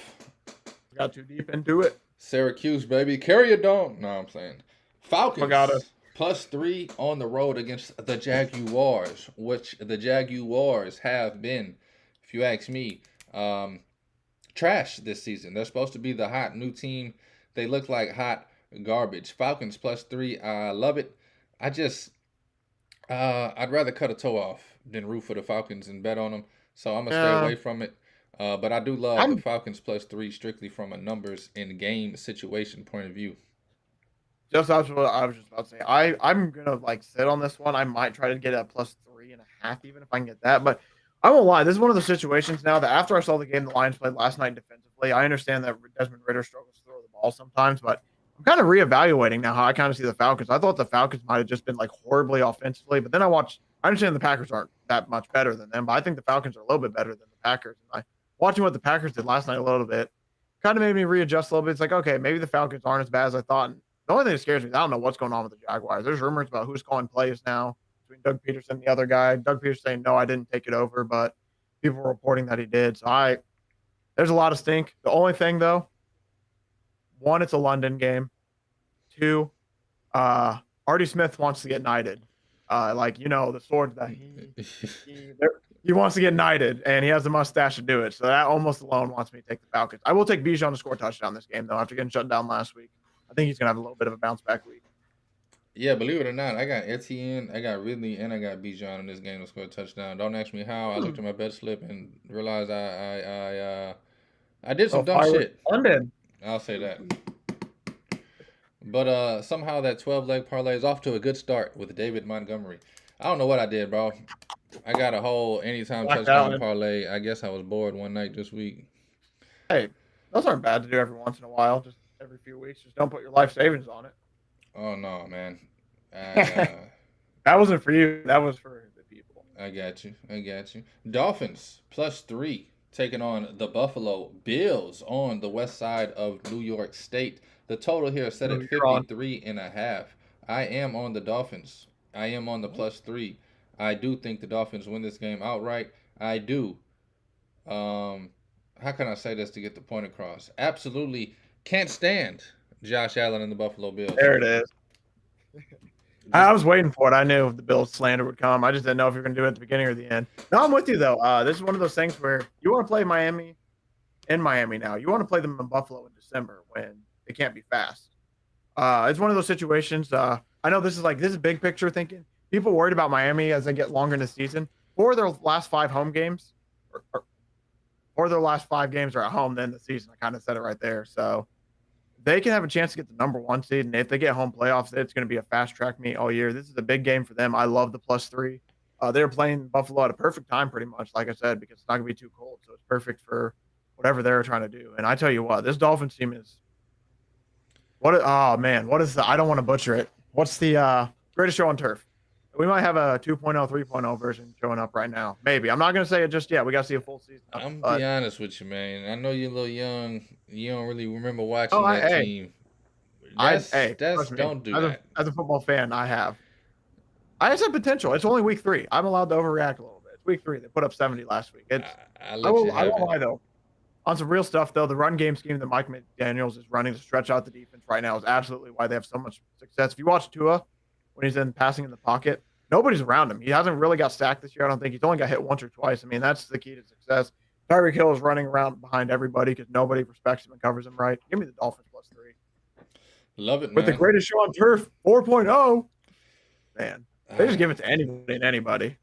[SPEAKER 3] Got too deep into it.
[SPEAKER 1] Syracuse, baby. Carry it down. No, I'm saying. Falcons.
[SPEAKER 3] Forgot
[SPEAKER 1] +3 on the road against the Jaguars, which the Jaguars have been, if you ask me, trash this season. They're supposed to be the hot new team. They look like hot garbage. Falcons +3. I love it. I'd rather cut a toe off than root for the Falcons and bet on them. So I'm going to stay away from it. But I do love the Falcons +3 strictly from a numbers and game situation point of view.
[SPEAKER 3] Just that's what I was just about to say. I'm gonna like sit on this one. I might try to get a +3.5 even if I can get that. But I won't lie. This is one of the situations now that after I saw the game the Lions played last night defensively, I understand that Desmond Ridder struggles to throw the ball sometimes, but I'm kind of reevaluating now how I kind of see the Falcons. I thought the Falcons might have just been like horribly offensively, but then I understand the Packers aren't that much better than them, but I think the Falcons are a little bit better than the Packers. And watching what the Packers did last night a little bit kind of made me readjust a little bit. It's like, okay, maybe the Falcons aren't as bad as I thought. And the only thing that scares me is I don't know what's going on with the Jaguars. There's rumors about who's calling plays now between Doug Peterson and the other guy. Doug Peterson saying, no, I didn't take it over, but people were reporting that he did. So there's a lot of stink. The only thing, though, one, it's a London game. Two, Artie Smith wants to get knighted. The sword that he wants to get knighted, and he has the mustache to do it. So that almost alone wants me to take the Falcons. I will take Bijan to score a touchdown this game, though, after getting shut down last week. I think he's going to have a little bit of a bounce back week.
[SPEAKER 1] Yeah, believe it or not, I got Etienne, I got Ridley, and I got Bijan in this game to score a touchdown. Don't ask me how. I looked at my bet slip and realized I did some dumb shit.
[SPEAKER 3] London.
[SPEAKER 1] I'll say that. But somehow that 12-leg parlay is off to a good start with David Montgomery. I don't know what I did, bro. I got a whole anytime touchdown parlay. I guess I was bored one night this week.
[SPEAKER 3] Hey, those aren't bad to do every once in a while. Just every few weeks. Just don't put your life savings on it.
[SPEAKER 1] Oh, no, man.
[SPEAKER 3] That wasn't for you. That was for the people.
[SPEAKER 1] I got you. Dolphins +3 taking on the Buffalo Bills on the west side of New York State. The total here is set at 53.5. I am on the Dolphins. I am on the +3. I do think the Dolphins win this game outright. I do. How can I say this to get the point across? Absolutely can't stand Josh Allen and the Buffalo Bills.
[SPEAKER 3] There it is. I was waiting for it. I knew the Bills slander would come. I just didn't know if you were going to do it at the beginning or the end. No, I'm with you, though. This is one of those things where you want to play Miami in Miami now. You want to play them in Buffalo in December when they can't be fast. It's one of those situations. I know this is big picture thinking. People worried about Miami as they get longer in the season. For their last 5 home games, or their last 5 games are at home, then the season. I kind of said it right there. So they can have a chance to get the number 1 seed, and if they get home playoffs, it's going to be a fast track meet all year. This is a big game for them. I love the +3. They're playing Buffalo at a perfect time, pretty much, like I said, because it's not going to be too cold. So it's perfect for whatever they're trying to do. And I tell you what, this Dolphins team is what is the, I don't want to butcher it. What's the greatest show on turf? We might have a 2.0, 3.0 version showing up right now. Maybe. I'm not going to say it just yet. We got to see a full season.
[SPEAKER 1] I'm going to be honest with you, man. I know you're a little young. You don't really remember watching that team. Don't do that.
[SPEAKER 3] As a football fan, I have said potential. It's only week 3. I'm allowed to overreact a little bit. It's week 3. They put up 70 last week. I won't lie, though. On some real stuff, though, the run game scheme that Mike McDaniels is running to stretch out the defense right now is absolutely why they have so much success. If you watch Tua when he's in passing in the pocket, nobody's around him. He hasn't really got sacked this year. I don't think he's only got hit once or twice. I mean, that's the key to success. Tyreek Hill is running around behind everybody because nobody respects him and covers him right. Give me the Dolphins +3.
[SPEAKER 1] Love it, man.
[SPEAKER 3] With the greatest show on turf, 4.0. Man, they just give it to anybody and anybody.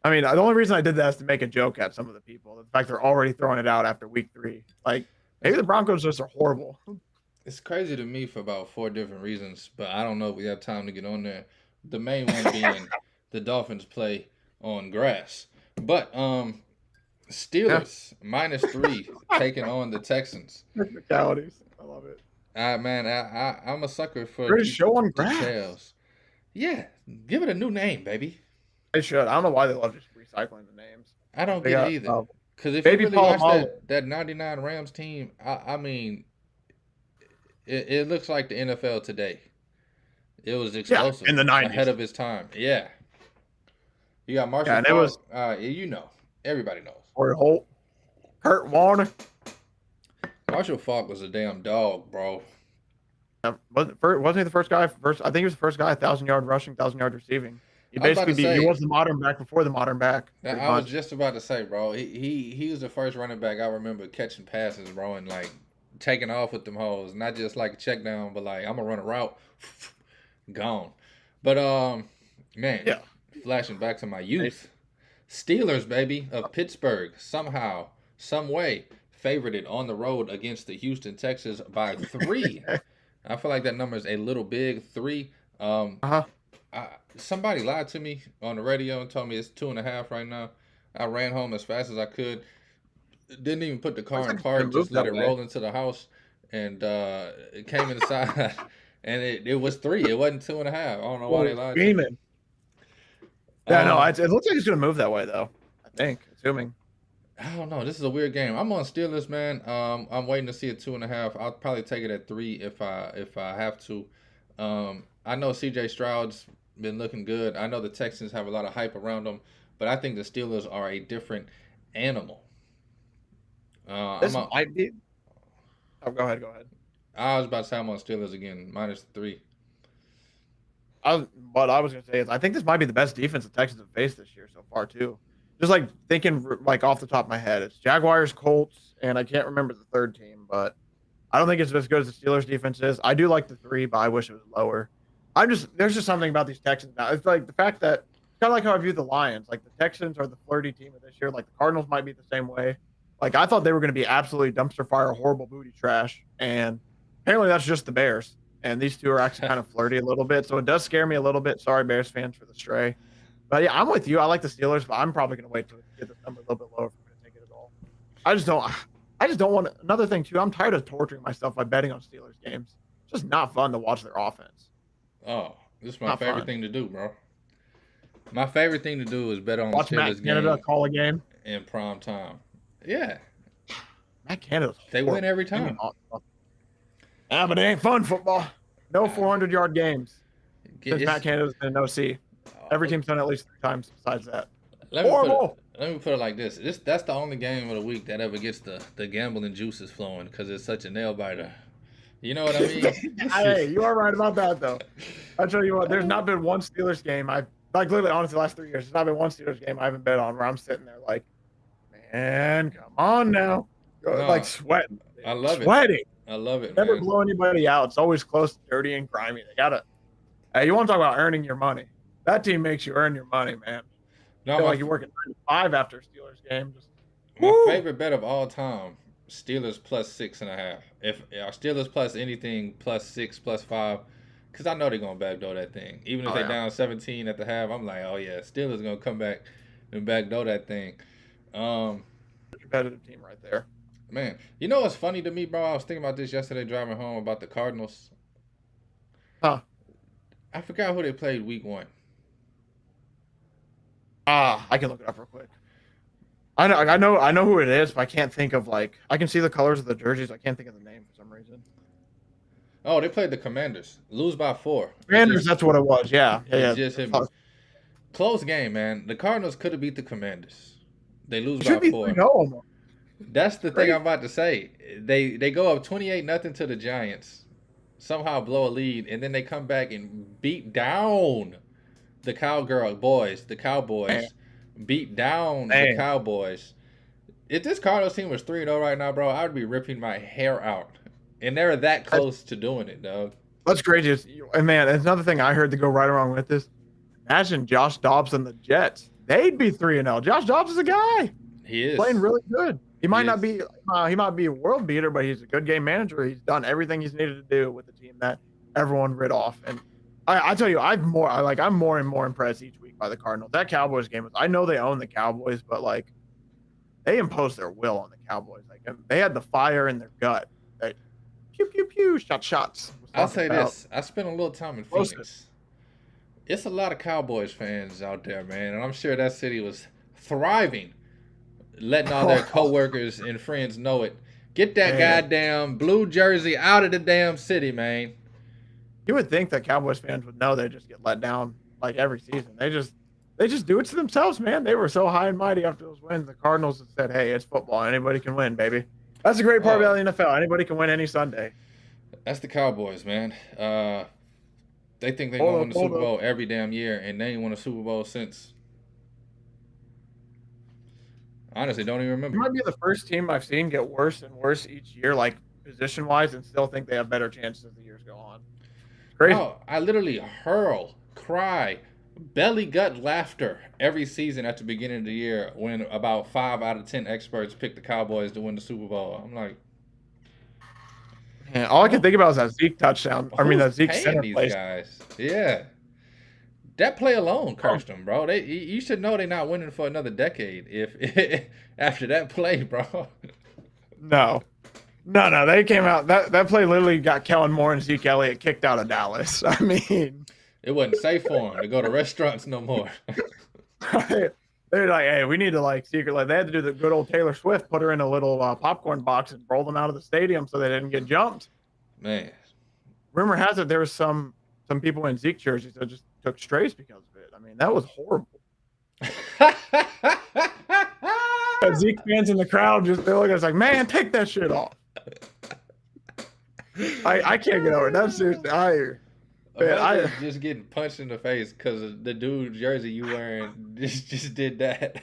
[SPEAKER 3] I mean, the only reason I did that is to make a joke at some of the people. The fact they're already throwing it out after week 3. Like, maybe the Broncos just are horrible.
[SPEAKER 1] It's crazy to me for about 4 different reasons, but I don't know if we have time to get on there. The main one being the Dolphins play on grass. But Steelers -3 taking on the Texans.
[SPEAKER 3] Technicalities. I love it.
[SPEAKER 1] Man, I'm a sucker for
[SPEAKER 3] greatest show on grass.
[SPEAKER 1] details. Yeah, give it a new name, baby.
[SPEAKER 3] They should. I don't know why they love just recycling the names.
[SPEAKER 1] I don't get it either. Because if you really watch that 99 Rams team, I mean, it looks like the NFL today. It was explosive
[SPEAKER 3] in the 90s.
[SPEAKER 1] Ahead of his time. Yeah. You got Marshall Faulk. Everybody knows.
[SPEAKER 3] Corey Holt. Kurt Warner.
[SPEAKER 1] Marshall Faulk was a damn dog, bro.
[SPEAKER 3] Wasn't he the first guy? I think he was the first guy 1,000-yard rushing, 1,000-yard receiving. He
[SPEAKER 1] I was about
[SPEAKER 3] basically
[SPEAKER 1] to say,
[SPEAKER 3] he was the modern back before the modern back.
[SPEAKER 1] I was just about to say, bro. He was the first running back I remember catching passes, bro, and like taking off with them hoes, not just like a check down, but like I'm gonna run a route, gone. But man,
[SPEAKER 3] Yeah.
[SPEAKER 1] flashing back to my youth, Steelers, baby, of Pittsburgh, somehow, some way, favored it on the road against the Houston Texans by 3. I feel like that number is a little big, 3. Somebody lied to me on the radio and told me it's 2.5 right now. I ran home as fast as I could. Didn't even put the car in park, just let it roll into the house, and it came inside, and it was 3. It wasn't 2.5. I don't know why they lied to me.
[SPEAKER 3] Yeah, no, it looks like it's gonna move that way though. I think, assuming.
[SPEAKER 1] I don't know. This is a weird game. I'm on Steelers, man. I'm waiting to see a 2.5. I'll probably take it at 3 if I have to. I know C.J. Stroud's been looking good. I know the Texans have a lot of hype around them, but I think the Steelers are a different animal.
[SPEAKER 3] This might be. Oh, go ahead.
[SPEAKER 1] I was about to say I'm on Steelers again, -3.
[SPEAKER 3] What I was gonna say is I think this might be the best defense the Texans have faced this year so far too. Just like thinking like off the top of my head, it's Jaguars, Colts, and I can't remember the third team, but I don't think it's as good as the Steelers defense is. I do like the 3, but I wish it was lower. There's just something about these Texans now. It's like the fact that it's kind of like how I view the Lions. Like the Texans are the flirty team of this year. Like the Cardinals might be the same way. Like I thought they were going to be absolutely dumpster fire, horrible booty trash, and apparently that's just the Bears. And these two are actually kind of flirty a little bit, so it does scare me a little bit. Sorry, Bears fans, for the stray. But yeah, I'm with you. I like the Steelers, but I'm probably going to wait to get this number a little bit lower if I'm going to take it at all. I just don't want another thing too. I'm tired of torturing myself by betting on Steelers games. It's just not fun to watch their offense.
[SPEAKER 1] Oh, this is my favorite thing to do, bro. My favorite thing to do is bet on
[SPEAKER 3] watch
[SPEAKER 1] the Steelers
[SPEAKER 3] Matt Canada call a game
[SPEAKER 1] in prime time. Yeah,
[SPEAKER 3] Matt Canada's
[SPEAKER 1] they win every time.
[SPEAKER 3] Yeah, but it ain't fun football. No 400-yard games. Since Matt Canada's been an OC. Every team's done it at least 3 times besides that.
[SPEAKER 1] Let me put it like this. That's the only game of the week that ever gets the gambling juices flowing because it's such a nail biter. You know what I mean?
[SPEAKER 3] Hey, you are right about that, though. I tell you what, there's not been one Steelers game literally, honestly, the last 3 years, there's not been one Steelers game I haven't bet on where I'm sitting there like, man, come on now. Like sweating.
[SPEAKER 1] I love it.
[SPEAKER 3] Sweating.
[SPEAKER 1] I love it.
[SPEAKER 3] Never blow anybody out. It's always close, dirty, and grimy. Hey, you want to talk about earning your money? That team makes you earn your money, man.
[SPEAKER 1] No,
[SPEAKER 3] feel like you're working 9 to 5 after a Steelers game.
[SPEAKER 1] My favorite bet of all time, Steelers plus 6.5. If our Steelers plus anything, plus 6, plus 5, because I know they're going to backdoor that thing. Even if they're down 17 at the half, I'm like, oh, yeah, Steelers going to come back and backdoor that thing.
[SPEAKER 3] Competitive team right there.
[SPEAKER 1] Man, you know what's funny to me, bro? I was thinking about this yesterday driving home about the Cardinals.
[SPEAKER 3] Huh.
[SPEAKER 1] I forgot who they played week 1.
[SPEAKER 3] I can look it up real quick. I know who it is, but I can't think of I can see the colors of the jerseys. I can't think of the name for some reason.
[SPEAKER 1] Oh, they played the Commanders. Lose by 4.
[SPEAKER 3] Commanders, that's what it was. Yeah.
[SPEAKER 1] Just hit me. Close game, man. The Cardinals could have beat the Commanders. They lose by 4. That's the thing I'm about to say. They go up 28-0 to the Giants, somehow blow a lead, and then they come back and beat down the Cowboys. Beat down the Cowboys. If this Cardinals team was 3-0 right now, bro, I would be ripping my hair out. And they're that close to doing it, dog.
[SPEAKER 3] That's crazy. And man, another thing I heard to go right along with this. Imagine Josh Dobbs and the Jets. They'd be 3-0. Josh Dobbs is a guy.
[SPEAKER 1] He is
[SPEAKER 3] playing really good. He might not be he might be a world beater, but he's a good game manager. He's done everything he's needed to do with the team that everyone rid off. And I tell you, I'm more and more impressed each week by the Cardinals. That Cowboys game I know they own the Cowboys, but they imposed their will on the Cowboys. They had the fire in their gut. They pew pew pew shots.
[SPEAKER 1] I'll say this. I spent a little time in Phoenix. It's a lot of Cowboys fans out there, man, and I'm sure that city was thriving, letting all their coworkers and friends know it. Get that goddamn blue jersey out of the damn city, man.
[SPEAKER 3] You would think that Cowboys fans would know they just get let down every season. They just do it to themselves, man. They were so high and mighty after those wins. The Cardinals have said, "Hey, it's football. Anybody can win, baby." That's the great part
[SPEAKER 1] Oh,
[SPEAKER 3] about the NFL. Anybody can win any Sunday.
[SPEAKER 1] that's the Cowboys, man. They think they're gonna
[SPEAKER 3] Hold
[SPEAKER 1] win
[SPEAKER 3] up,
[SPEAKER 1] the
[SPEAKER 3] hold
[SPEAKER 1] Super
[SPEAKER 3] up.
[SPEAKER 1] Bowl every damn year, and they ain't won a Super Bowl since. Honestly, don't even
[SPEAKER 3] It
[SPEAKER 1] remember.
[SPEAKER 3] might be the first team I've seen get worse and worse each year, like position wise, and still think they have better chances as the years go on. It's crazy.
[SPEAKER 1] Bro, I literally hurl, cry, belly gut laughter every season at the beginning of the year when about 5 out of 10 experts pick the Cowboys to win the Super Bowl. I'm like,
[SPEAKER 3] Man, all I can
[SPEAKER 1] oh,
[SPEAKER 3] think about is that Zeke touchdown. I mean,
[SPEAKER 1] who's
[SPEAKER 3] that Zeke
[SPEAKER 1] paying
[SPEAKER 3] center
[SPEAKER 1] these
[SPEAKER 3] place.
[SPEAKER 1] guys? Yeah, that play alone cursed them, bro. You should know they're not winning for another decade if after that play, bro.
[SPEAKER 3] No, no. They came out. That play literally got Kellen Moore and Zeke Elliott kicked out of Dallas. I mean,
[SPEAKER 1] It wasn't safe for them to go to restaurants no more.
[SPEAKER 3] they're like, hey, we need to like secret. Like they had to do the good old Taylor Swift, put her in a little popcorn box and roll them out of the stadium so they didn't get jumped.
[SPEAKER 1] Man.
[SPEAKER 3] Rumor has it there was some people in Zeke jerseys that just took strays because of it. I mean, that was horrible. Zeke fans in the crowd just they're looking at us like, man, take that shit off. I can't get over it. That's seriously
[SPEAKER 1] Imagine just getting punched in the face because the dude jersey you wearing just did that.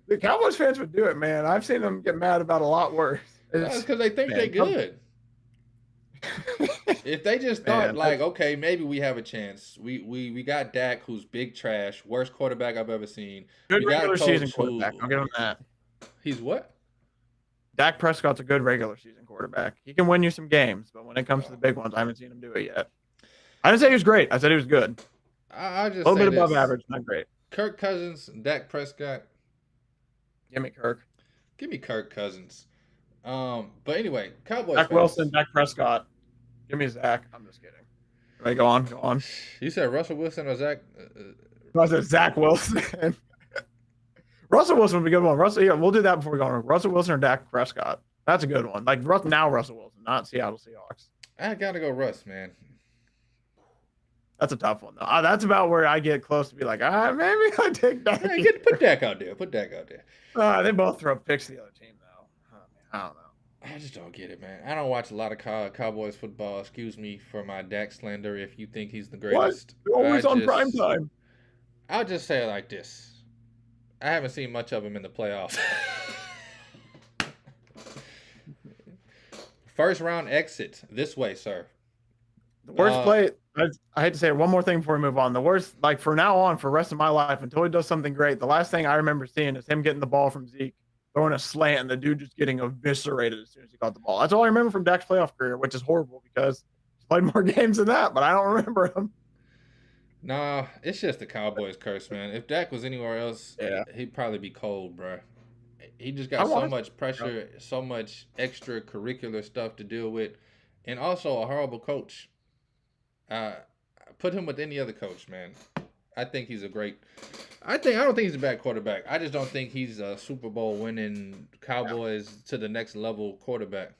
[SPEAKER 3] the Cowboys fans would do it, man. I've seen them get mad about a lot worse.
[SPEAKER 1] That's because they think
[SPEAKER 3] man,
[SPEAKER 1] they good. If they just thought
[SPEAKER 3] Man,
[SPEAKER 1] like, okay, maybe we have a chance. We got Dak, who's big trash, worst quarterback I've ever seen.
[SPEAKER 3] good
[SPEAKER 1] We got
[SPEAKER 3] regular
[SPEAKER 1] Coach
[SPEAKER 3] season
[SPEAKER 1] who-
[SPEAKER 3] quarterback. I'll give him that.
[SPEAKER 1] He's what?
[SPEAKER 3] Dak Prescott's a good regular season quarterback. He can win you some games, but when it comes to the big ones, I haven't seen him do it yet. I didn't say he was great. I said he was good.
[SPEAKER 1] I'll
[SPEAKER 3] A
[SPEAKER 1] just
[SPEAKER 3] little
[SPEAKER 1] say
[SPEAKER 3] bit above
[SPEAKER 1] this.
[SPEAKER 3] average, not great.
[SPEAKER 1] Kirk Cousins, Dak Prescott.
[SPEAKER 3] Give me Kirk.
[SPEAKER 1] Give me Kirk Cousins. But anyway, Cowboys
[SPEAKER 3] Zach
[SPEAKER 1] fans.
[SPEAKER 3] Wilson, Dak Prescott. Give me Zach. I'm just kidding. Right, go on.
[SPEAKER 1] You said Russell Wilson or Zach?
[SPEAKER 3] I said Zach Wilson. Russell Wilson would be a good one. Yeah, we'll do that before we go on. Russell Wilson or Dak Prescott. That's a good one. Like now Russell Wilson, not Seattle Seahawks.
[SPEAKER 1] I gotta go Russ, man.
[SPEAKER 3] That's a tough one though. That's about where I get close to be like, maybe I take Dak.
[SPEAKER 1] Hey, put Dak out there. Put Dak out there.
[SPEAKER 3] They both throw picks to the other team though. I don't know.
[SPEAKER 1] I just don't get it, man. I don't watch a lot of Cowboys football. Excuse me for my Dak slander if you think he's the
[SPEAKER 3] What?
[SPEAKER 1] greatest.
[SPEAKER 3] They're always
[SPEAKER 1] I
[SPEAKER 3] on
[SPEAKER 1] just-
[SPEAKER 3] prime time.
[SPEAKER 1] I'll just say it like this. I haven't seen much of him in the playoffs. First round exit this way, sir.
[SPEAKER 3] The worst play. I hate to say it, one more thing before we move on. The worst, like for now on, for the rest of my life, until he does something great, the last thing I remember seeing is him getting the ball from Zeke, throwing a slant, and the dude just getting eviscerated as soon as he got the ball. That's all I remember from Dak's playoff career, which is horrible because he's played more games than that, but I don't remember him.
[SPEAKER 1] Nah, it's just the Cowboys curse, man. If Dak was anywhere else,
[SPEAKER 3] Yeah.
[SPEAKER 1] he'd probably be cold, bro. He just
[SPEAKER 3] I
[SPEAKER 1] got so
[SPEAKER 3] want-
[SPEAKER 1] much pressure, so much extracurricular stuff to deal with, and also a horrible coach. Put him with any other coach, man. I think he's a great. I don't think he's a bad quarterback. I just don't think he's a Super Bowl winning Cowboys to the next level quarterback.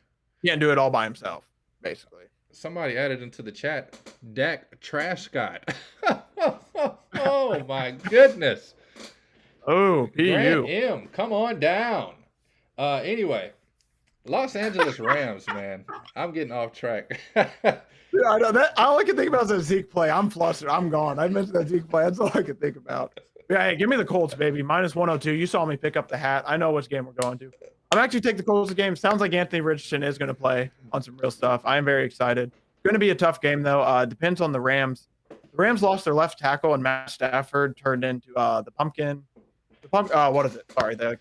[SPEAKER 3] He can't do it all by himself, basically.
[SPEAKER 1] Somebody added into the chat, Dak Trash Scott. Oh my goodness.
[SPEAKER 3] Oh,
[SPEAKER 1] Grant
[SPEAKER 3] PU.
[SPEAKER 1] M, come on down. Anyway, Los Angeles Rams, man. I'm getting off track.
[SPEAKER 3] Yeah, I know that. All I can think about is that Zeke play. I'm flustered. I'm gone. I mentioned that Zeke play. That's all I can think about. Yeah, hey, give me the Colts, baby. Minus 102. You saw me pick up the hat. I know which game we're going to. I'm actually taking the Colts game. Sounds like Anthony Richardson is going to play on some real stuff. I am very excited. Going to be a tough game though. Depends on the Rams. The Rams lost their left tackle, and Matt Stafford turned into the pumpkin. What is it? Sorry, what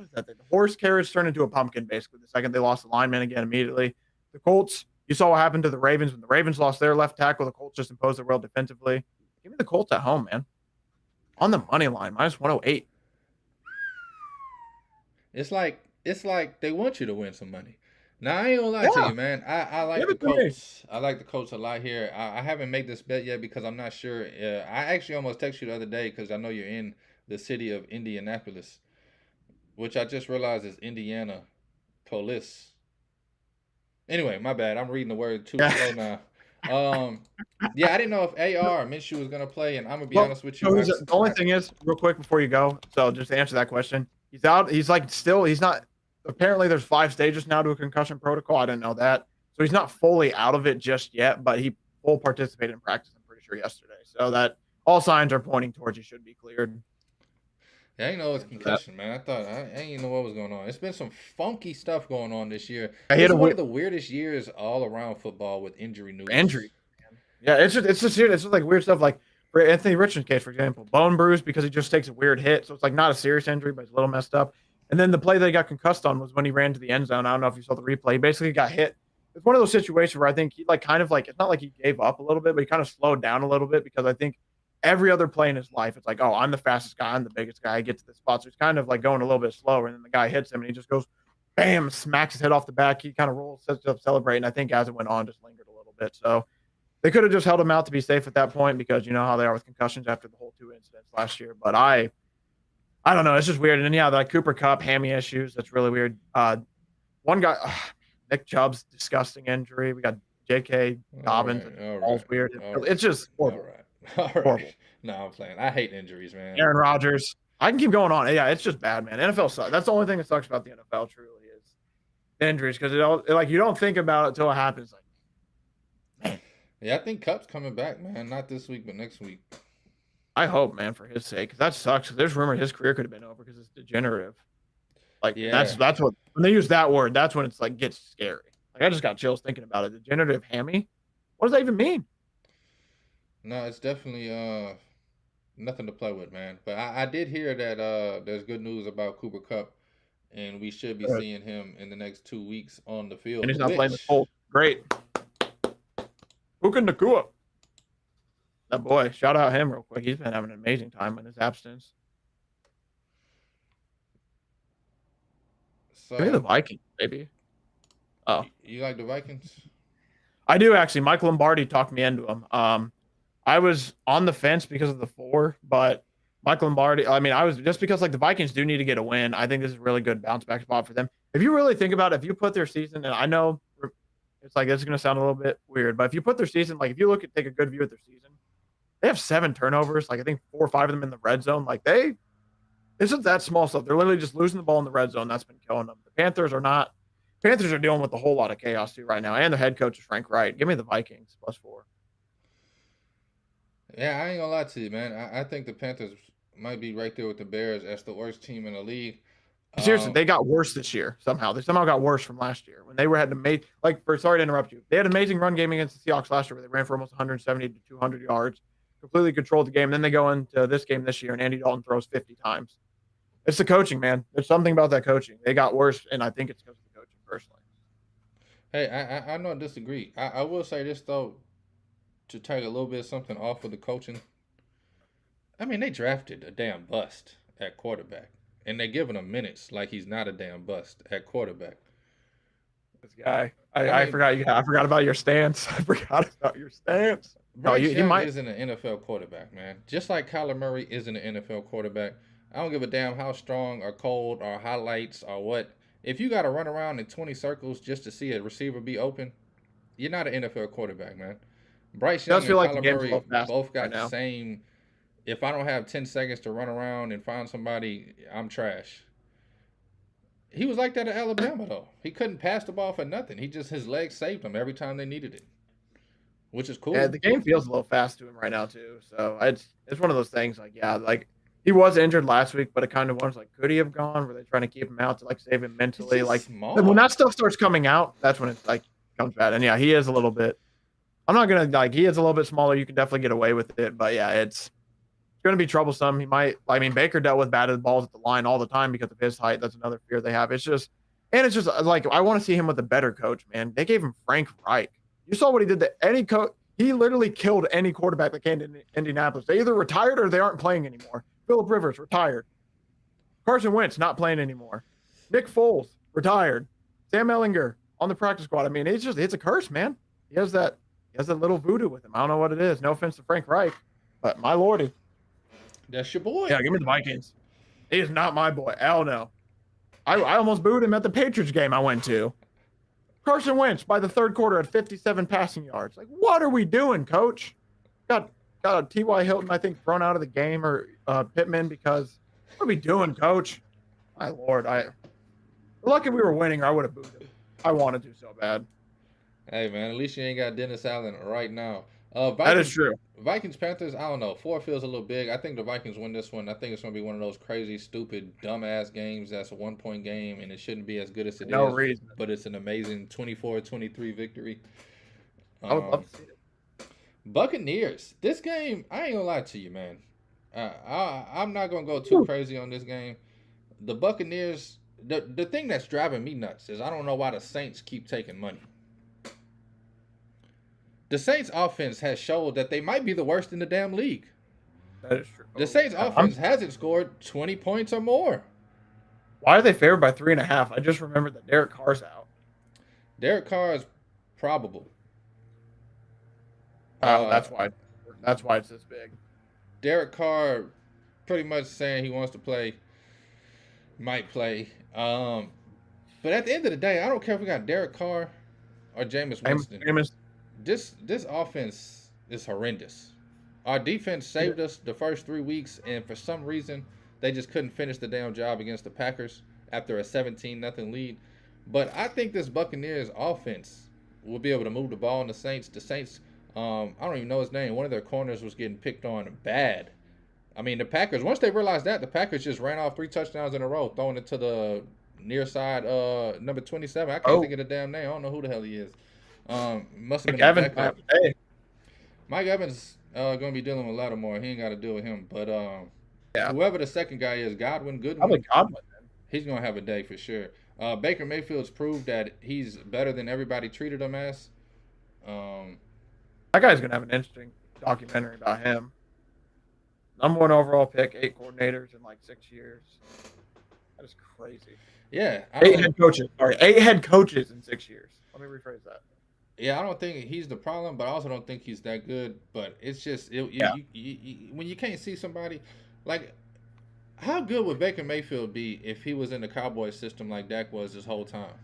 [SPEAKER 3] is that? The horse carriage turned into a pumpkin basically. The second they lost the lineman again immediately. The Colts. You saw what happened to the Ravens when the Ravens lost their left tackle. The Colts just imposed their will defensively. Give me the Colts at home, man. On the money line, minus 108.
[SPEAKER 1] It's like they want you to win some money. Now I ain't gonna lie to
[SPEAKER 3] Yeah.
[SPEAKER 1] you, man. I like
[SPEAKER 3] Give
[SPEAKER 1] the
[SPEAKER 3] it to me.
[SPEAKER 1] Colts. I like the Colts a lot here. I haven't made this bet yet because I'm not sure. I actually almost texted you the other day because I know you're in the city of Indianapolis, which I just realized is Indiana Police. Anyway, my bad. I'm reading the word too slow now. Yeah, I didn't know if AR Minshew was gonna play, and I'm gonna be
[SPEAKER 3] Well,
[SPEAKER 1] honest with
[SPEAKER 3] so
[SPEAKER 1] you.
[SPEAKER 3] the only thing is, real quick before you go, so just to answer that question, he's out. He's like still, he's not. Apparently, there's 5 stages now to a concussion protocol. I didn't know that, so he's not fully out of it just yet. But he full participated in practice. I'm pretty sure yesterday. So that all signs are pointing towards he should be cleared.
[SPEAKER 1] Yeah, I didn't know it was
[SPEAKER 3] For that.
[SPEAKER 1] concussion, man. I didn't even know what was going on. It's been some funky stuff going on this year.
[SPEAKER 3] I
[SPEAKER 1] This
[SPEAKER 3] hit
[SPEAKER 1] is
[SPEAKER 3] a
[SPEAKER 1] one of the weirdest years all around football with injury news.
[SPEAKER 3] injury. Yeah, it's just like weird stuff. Like for Anthony Richardson's case, for example, bone bruise because he just takes a weird hit, so it's like not a serious injury, but it's a little messed up. And then the play that he got concussed on was when he ran to the end zone. I don't know if you saw the replay. He basically got hit. It's one of those situations where I think he like kind of like it's not like he gave up a little bit, but he kind of slowed down a little bit because I think every other play in his life, it's like, oh, I'm the fastest guy, I'm the biggest guy, I get to this spot. So he's kind of like going a little bit slower, and then the guy hits him and he just goes, bam, smacks his head off the back. He kind of rolls, sets up, celebrating. I think as it went on, just lingered a little bit. So they could have just held him out to be safe at that point because you know how they are with concussions after the whole 2 incidents last year. But I don't know. It's just weird. And then, yeah, like Cooper Kupp, hammy issues. That's really weird. One guy, Nick Chubb's disgusting injury. We got J.K. Dobbins. All's weird. It's just horrible.
[SPEAKER 1] All right.
[SPEAKER 3] Horrible.
[SPEAKER 1] No, I'm playing. I hate injuries, man.
[SPEAKER 3] Aaron Rodgers. I can keep going on. Yeah, it's just bad, man. NFL sucks. That's the only thing that sucks about the NFL, truly, is injuries because like you don't think about it until it happens. Like, man.
[SPEAKER 1] Yeah, I think Kupp's coming back, man. Not this week, but next week.
[SPEAKER 3] I hope, man, for his sake, because that sucks. There's rumor his career could have been over because it's degenerative. Like,
[SPEAKER 1] Yeah.
[SPEAKER 3] that's what when they use that word, that's when it's like gets scary. Like, I just got chills thinking about it. Degenerative hammy. What does that even mean?
[SPEAKER 1] No, it's definitely nothing to play with, man. But I did hear that there's good news about Cooper Kupp, and we should be
[SPEAKER 3] Good.
[SPEAKER 1] seeing him in the next 2 weeks on the field.
[SPEAKER 3] And he's not playing the Colts. Great. Puka Nacua. That boy, shout out him real quick. He's been having an amazing time in his absence.
[SPEAKER 1] So
[SPEAKER 3] Maybe the Vikings, maybe. Oh,
[SPEAKER 1] you like the Vikings?
[SPEAKER 3] I do actually. Mike Lombardi talked me into him. I was on the fence because of the 4, but Mike Lombardi. I mean, I was just because like the Vikings do need to get a win. I think this is a really good bounce back spot for them. If you really think about it, if you put their season, and I know it's like this is going to sound a little bit weird, but if you put their season, like if you look at take a good view at their season, they have 7 turnovers. Like I think 4 or 5 of them in the red zone. Like this isn't that small stuff. They're literally just losing the ball in the red zone. That's been killing them. The Panthers are not. Panthers are dealing with a whole lot of chaos too right now, and their head coach is Frank Wright. Give me the Vikings +4.
[SPEAKER 1] Yeah, I ain't gonna lie to you, man. I think the Panthers might be right there with the Bears as the worst team in the league.
[SPEAKER 3] Seriously, they got worse this year somehow. They somehow got worse from last year when they had to make sorry to interrupt you. They had an amazing run game against the Seahawks last year where they ran for almost 170 to 200 yards, completely controlled the game. And then they go into this game this year and Andy Dalton throws 50 times. It's the coaching, man. There's something about that coaching. They got worse, and I think it's because of the coaching personally.
[SPEAKER 1] Hey, I don't disagree. I will say this though, to take a little bit of something off of the coaching. I mean, they drafted a damn bust at quarterback, and they giving him minutes like he's not a damn bust at quarterback.
[SPEAKER 3] This guy, I forgot you. I forgot about your stance. I forgot about your stance. No,
[SPEAKER 1] Bryce
[SPEAKER 3] you
[SPEAKER 1] Young
[SPEAKER 3] might.
[SPEAKER 1] isn't an NFL quarterback, man. Just like Kyler Murray isn't an NFL quarterback. I don't give a damn how strong or cold or highlights or what. If you got to run around in 20 circles just to see a receiver be open, you're not an NFL quarterback, man. Bryce Young
[SPEAKER 3] Does feel like the
[SPEAKER 1] and Kyler
[SPEAKER 3] game's a
[SPEAKER 1] Murray
[SPEAKER 3] little fast
[SPEAKER 1] both got
[SPEAKER 3] right
[SPEAKER 1] the
[SPEAKER 3] now.
[SPEAKER 1] same. If I don't have 10 seconds to run around and find somebody, I'm trash. He was like that at Alabama, though. He couldn't pass the ball for nothing. His legs saved him every time they needed it, which is cool.
[SPEAKER 3] Yeah, the game feels a little fast to him right now too. So it's one of those things. Like like he was injured last week, but it kind of was like, could he have gone? Were they trying to keep him out to like save him mentally? Like
[SPEAKER 1] small.
[SPEAKER 3] when that stuff starts coming out, that's when it's like comes bad. And yeah, he is a little bit. I'm not gonna like he is a little bit smaller. You can definitely get away with it, but yeah, it's going to be troublesome. He might. I mean, Baker dealt with batted balls at the line all the time because of his height. That's another fear they have. It's just like I want to see him with a better coach, man. They gave him Frank Reich. You saw what he did to any coach. He literally killed any quarterback that came to Indianapolis. They either retired or they aren't playing anymore. Phillip Rivers retired. Carson Wentz not playing anymore. Nick Foles retired. Sam Ellinger on the practice squad. I mean, it's a curse, man. He has that little voodoo with him. I don't know what it is. No offense to Frank Reich, but my lordy.
[SPEAKER 1] That's your boy.
[SPEAKER 3] Yeah, give me the Vikings. He is not my boy. Hell no. I almost booed him at the Patriots game I went to. Carson Wentz by the third quarter at 57 passing yards. Like, what are we doing, coach? Got a T.Y. Hilton, I think, thrown out of the game, or Pittman, because what are we doing, coach? My Lord, lucky we were winning, or I would have booed him. I wanted to so bad.
[SPEAKER 1] Hey, man, at least you ain't got Dennis Allen right now.
[SPEAKER 3] That is true.
[SPEAKER 1] Vikings Panthers, I don't know. 4 feels a little big. I think the Vikings win this one. I think it's going to be one of those crazy, stupid, dumbass games that's a 1-point game, and it shouldn't be as good as it
[SPEAKER 3] No
[SPEAKER 1] is.
[SPEAKER 3] reason.
[SPEAKER 1] But it's an amazing 24-23 victory.
[SPEAKER 3] I would love to see it.
[SPEAKER 1] Buccaneers. This game, I ain't going to lie to you, man. I'm not going to go too crazy on this game. The Buccaneers, the thing that's driving me nuts is I don't know why the Saints keep taking money. The Saints offense has showed that they might be the worst in the damn league.
[SPEAKER 3] That is true.
[SPEAKER 1] The Saints offense hasn't scored 20 points or more.
[SPEAKER 3] Why are they favored by 3.5? I just remembered that Derek Carr's out.
[SPEAKER 1] Derek Carr is probable.
[SPEAKER 3] That's why it's this big.
[SPEAKER 1] Derek Carr pretty much saying he wants to play, might play. But at the end of the day, I don't care if we got Derek Carr or Jameis Winston. This offense is horrendous. Our defense saved us the first 3 weeks, and for some reason, they just couldn't finish the damn job against the Packers after a 17-0 lead. But I think this Buccaneers offense will be able to move the ball on the Saints. The Saints, I don't even know his name. One of their corners was getting picked on bad. I mean, the Packers, once they realized that, the Packers just ran off 3 touchdowns in a row, throwing it to the near side, number 27. I can't think of the damn name. I don't know who the hell he is. Must have been a backup. Mike Evans going to be dealing with Lattimore. He ain't got to deal with him. But whoever the second guy is, Goodwin, he's going to have a day for sure. Baker Mayfield's proved that he's better than everybody treated him as.
[SPEAKER 3] That guy's going to have an interesting documentary about him. Number 1 overall pick, 8 coordinators in like 6 years. That is crazy.
[SPEAKER 1] Yeah.
[SPEAKER 3] 8 head coaches. Sorry, 8 head coaches in 6 years. Let me rephrase that.
[SPEAKER 1] Yeah, I don't think he's the problem, but I also don't think he's that good. But it's just when you can't see somebody, like, how good would Baker Mayfield be if he was in the Cowboys system like Dak was this whole time?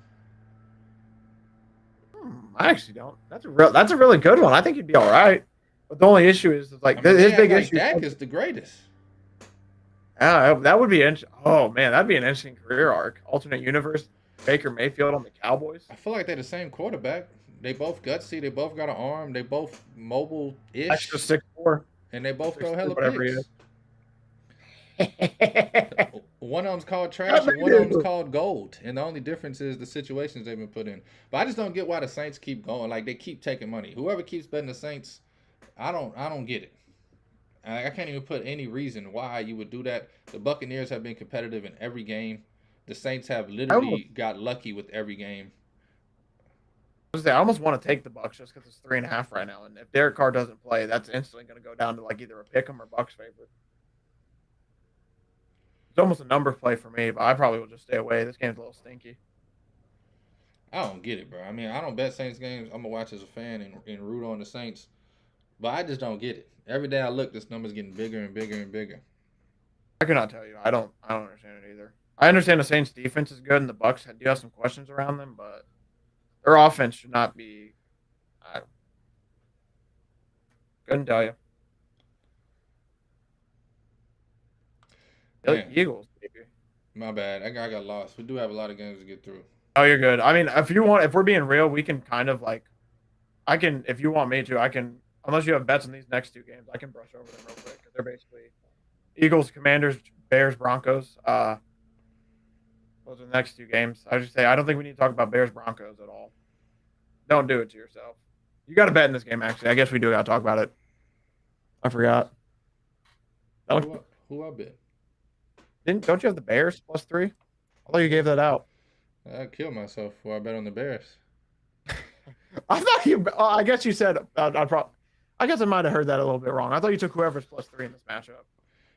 [SPEAKER 3] I actually don't. That's a really good one. I think he'd be all right. But the only issue is like his big issue.
[SPEAKER 1] Dak is the greatest.
[SPEAKER 3] That would be interesting. Oh man, that'd be an interesting career arc. Alternate universe, Baker Mayfield on the Cowboys.
[SPEAKER 1] I feel like they're the same quarterback. They both gutsy. They both got an arm. They both mobile-ish.
[SPEAKER 3] Extra 6'4".
[SPEAKER 1] And they both throw hella picks. One of them's called trash and one of them's called gold. And the only difference is the situations they've been put in. But I just don't get why the Saints keep going. Like, they keep taking money. Whoever keeps betting the Saints, I don't get it. I can't even put any reason why you would do that. The Buccaneers have been competitive in every game. The Saints have literally got lucky with every game.
[SPEAKER 3] I almost want to take the Bucs just because it's 3.5 right now, and if Derek Carr doesn't play, that's instantly going to go down to like either a pick 'em or Bucs favorite. It's almost a number play for me, but I probably will just stay away. This game's a little stinky.
[SPEAKER 1] I don't get it, bro. I mean, I don't bet Saints games. I'm gonna watch as a fan and root on the Saints, but I just don't get it. Every day I look, this number's getting bigger and bigger and bigger.
[SPEAKER 3] I cannot tell you. I don't understand it either. I understand the Saints defense is good, and the Bucs do have some questions around them, but their offense should not be. I couldn't tell you.
[SPEAKER 1] Man.
[SPEAKER 3] Eagles, baby.
[SPEAKER 1] My bad. I got lost. We do have a lot of games to get through.
[SPEAKER 3] Oh, you're good. I mean, if we're being real, we can kind of like, if you want me to, I can, unless you have bets on these next 2 games, I can brush over them real quick. They're basically Eagles, Commanders, Bears, Broncos. Those are the next 2 games. I just say, I don't think we need to talk about Bears, Broncos at all. Don't do it to yourself. You got to bet in this game, actually. I guess we do got to talk about it. I forgot.
[SPEAKER 1] Who I bet?
[SPEAKER 3] Don't you have the Bears +3? I thought you gave that out.
[SPEAKER 1] I killed myself before I bet on the Bears.
[SPEAKER 3] I thought you. I guess you said. I guess I might have heard that a little bit wrong. I thought you took whoever's +3 in this matchup.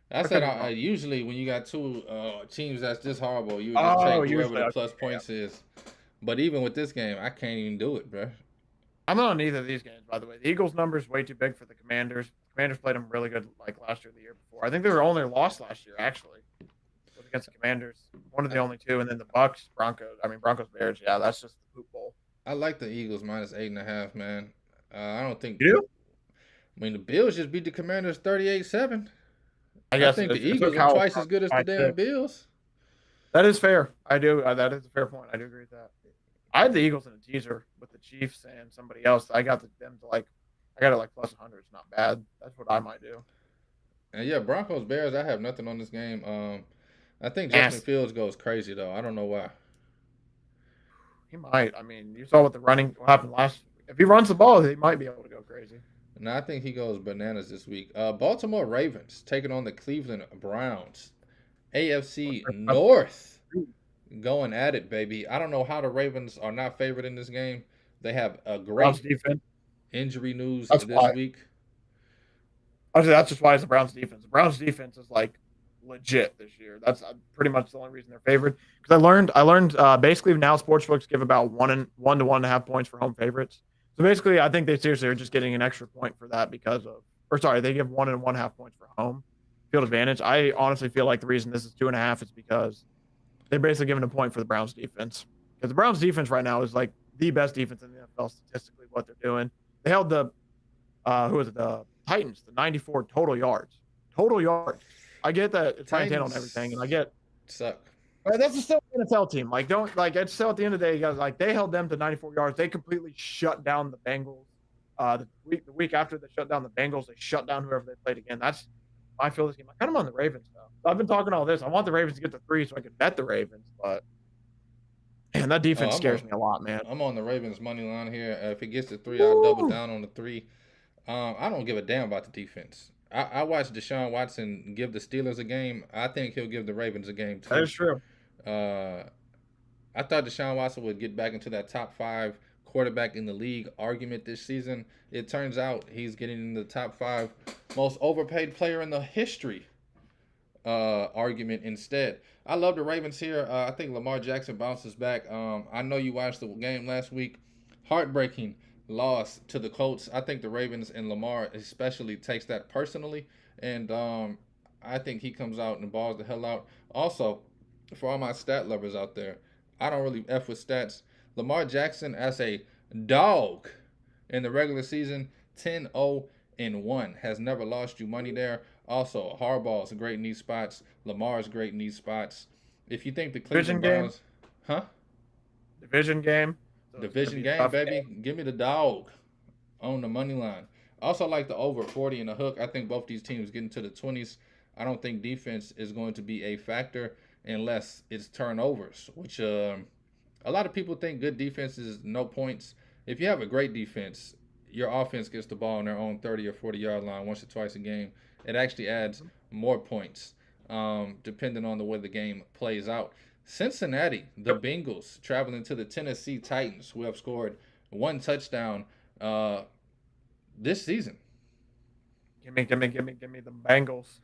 [SPEAKER 1] I said usually when you got 2 teams that's this horrible, you would just take whoever the plus points is. But even with this game, I can't even do it, bro.
[SPEAKER 3] I'm not on either of these games, by the way. The Eagles' number is way too big for the Commanders. The Commanders played them really good like last year, the year before. I think they were only lost last year, actually. Was against the Commanders. One of the only 2, and then the Bucs, Broncos. Broncos, Bears. Yeah, that's just the poop bowl.
[SPEAKER 1] I like the Eagles minus 8.5, man. I don't think.
[SPEAKER 3] You do?
[SPEAKER 1] I mean, the Bills just beat the Commanders 38-7.
[SPEAKER 3] I
[SPEAKER 1] I
[SPEAKER 3] guess
[SPEAKER 1] think the
[SPEAKER 3] it took
[SPEAKER 1] Eagles are
[SPEAKER 3] Howell
[SPEAKER 1] twice as good as the
[SPEAKER 3] by
[SPEAKER 1] damn
[SPEAKER 3] 6.
[SPEAKER 1] Bills.
[SPEAKER 3] That is fair. I do. That is a fair point. I do agree with that. I had the Eagles in a teaser with the Chiefs and somebody else. I got them to I got it like plus 100. It's not bad. That's what I might do.
[SPEAKER 1] And yeah, Broncos Bears. I have nothing on this game. I think Justin
[SPEAKER 3] Nasty.
[SPEAKER 1] Fields goes crazy though. I don't know why.
[SPEAKER 3] He might. I mean, you saw what happened last. If he runs the ball, he might be able to go crazy.
[SPEAKER 1] No, I think he goes bananas this week. Baltimore Ravens taking on the Cleveland Browns. AFC North going at it, baby. I don't know how the Ravens are not favored in this game. They have a
[SPEAKER 3] Browns
[SPEAKER 1] great
[SPEAKER 3] defense.
[SPEAKER 1] injury news
[SPEAKER 3] That's
[SPEAKER 1] this
[SPEAKER 3] why.
[SPEAKER 1] week.
[SPEAKER 3] Actually, that's just why it's the Browns defense. The Browns defense is like legit this year. That's pretty much the only reason they're favored. Because I learned basically now sportsbooks give about 1 to 1.5 points for home favorites. So basically, I think they seriously are just getting an extra point for that they give 1.5 points for home field advantage. I honestly feel like the reason this is 2.5 is because they're basically giving a point for the Browns defense. Because the Browns defense right now is like the best defense in the NFL statistically. What they're doing, they held the the Titans to 94 total yards. Total yards. I get that it's Ryan Tannehill and everything, and I get
[SPEAKER 1] suck.
[SPEAKER 3] But that's still an NFL team. It's still at the end of the day, you guys they held them to 94 yards. They completely shut down the Bengals. The week after they shut down the Bengals, they shut down whoever they played again. That's I feel this game. I kind of on the Ravens though. So I've been talking all this. I want the Ravens to get to 3 so I can bet the Ravens, but man, that defense scares me a lot, man.
[SPEAKER 1] I'm on the Ravens money line here. If it gets to 3, I'll double down on the 3. I don't give a damn about the defense. I watched Deshaun Watson give the Steelers a game. I think he'll give the Ravens a game too.
[SPEAKER 3] That is true.
[SPEAKER 1] I thought Deshaun Watson would get back into that top 5 quarterback in the league argument this season. It turns out he's getting in the top 5 most overpaid player in the history argument instead. I love the Ravens here. I think Lamar Jackson bounces back. I know you watched the game last week. Heartbreaking loss to the Colts. I think the Ravens and Lamar especially takes that personally, and I think he comes out and balls the hell out. Also, for all my stat lovers out there, I don't really F with stats. Lamar Jackson as a dog in the regular season, 10-0-1, has never lost you money there. Also, Harbaugh's great in these spots. Lamar's great in these spots. If you think the Cleveland Browns,
[SPEAKER 3] Division game.
[SPEAKER 1] So division game, baby. Give me the dog on the money line. Also like the over 40 and the hook. I think both these teams get into the 20s. I don't think defense is going to be a factor unless it's turnovers, which a lot of people think good defense is no points. If you have a great defense, your offense gets the ball on their own 30 or 40-yard line once or twice a game. It actually adds more points depending on the way the game plays out. Cincinnati, the Bengals, traveling to the Tennessee Titans, who have scored 1 touchdown this season.
[SPEAKER 3] Give me the Bengals.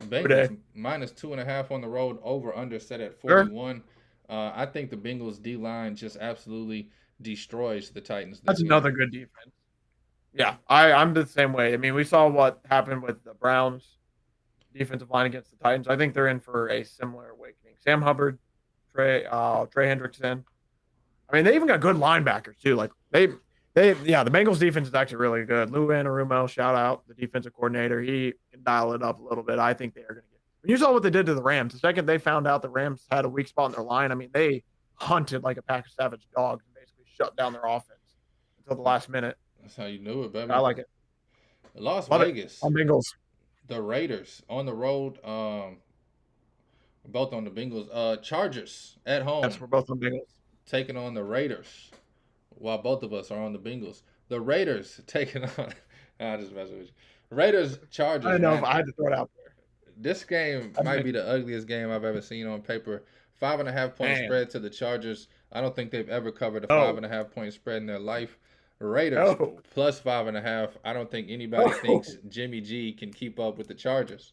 [SPEAKER 1] Bengals minus 2.5 on the road, over under set at 41. Sure. I think the Bengals D line just absolutely destroys the Titans.
[SPEAKER 3] That's another good defense. Yeah, I'm the same way. I mean, we saw what happened with the Browns defensive line against the Titans. I think they're in for a similar awakening. Sam Hubbard, Trey Hendrickson. I mean, they even got good linebackers too. Like the Bengals defense is actually really good. Lou Anarumo, shout out the defensive coordinator. He can dial it up a little bit. I think they are going to get. When you saw what they did to the Rams, the second they found out the Rams had a weak spot in their line, I mean, they hunted like a pack of savage dogs and basically shut down their offense until the last minute.
[SPEAKER 1] That's how you knew it, baby.
[SPEAKER 3] I like it.
[SPEAKER 1] Las Vegas.
[SPEAKER 3] On Bengals.
[SPEAKER 1] The Raiders on the road. Both on the Bengals. Chargers at home.
[SPEAKER 3] Yes, we're both on Bengals.
[SPEAKER 1] Taking on the Raiders, while both of us are on the Bengals. The Raiders taking on. I just messing with you. Raiders, Chargers.
[SPEAKER 3] I know, but I had to throw it out there.
[SPEAKER 1] This game might be the ugliest game I've ever seen on paper. 5.5 point spread to the Chargers. I don't think they've ever covered a 5.5 point spread in their life. Raiders plus 5.5. I don't think anybody thinks Jimmy G can keep up with the Chargers.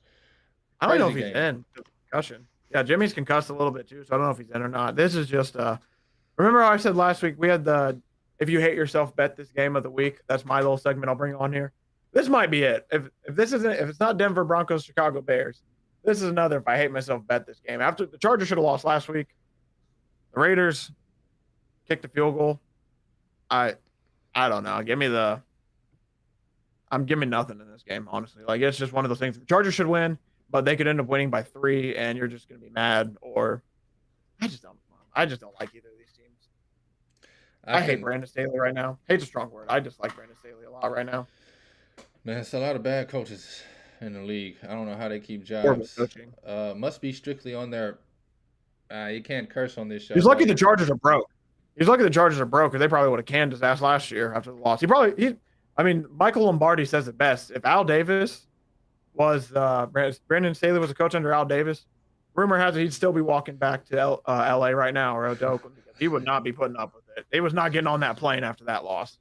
[SPEAKER 3] I don't know if he's in. Concussion. Yeah, Jimmy's concussed a little bit too, so I don't know if he's in or not. This is just remember how I said last week we had the if you hate yourself, bet this game of the week. That's my little segment I'll bring on here. This might be it. If it's not Denver Broncos, Chicago Bears, this is another if I hate myself, bet this game. After the Chargers should have lost last week. The Raiders kicked the field goal. I don't know. Give me nothing in this game, honestly. Like it's just one of those things. The Chargers should win, but they could end up winning by 3, and you're just gonna be mad. Or I just don't like either of these teams. I hate Brandon Staley right now. Hate's a strong word. I just like Brandon Staley a lot right now.
[SPEAKER 1] Man, it's a lot of bad coaches in the league. I don't know how they keep
[SPEAKER 3] Horrible
[SPEAKER 1] jobs.
[SPEAKER 3] coaching.
[SPEAKER 1] Must be strictly on their. You can't curse on this show.
[SPEAKER 3] He's lucky the Chargers are broke. He's lucky the Chargers are broke, because they probably would have canned his ass last year after the loss. I mean, Michael Lombardi says it best. If Al Davis was Brandon Staley was a coach under Al Davis, rumor has it he'd still be walking back to LA right now, or to Oakland, because he would not be putting up with it. He was not getting on that plane after that loss.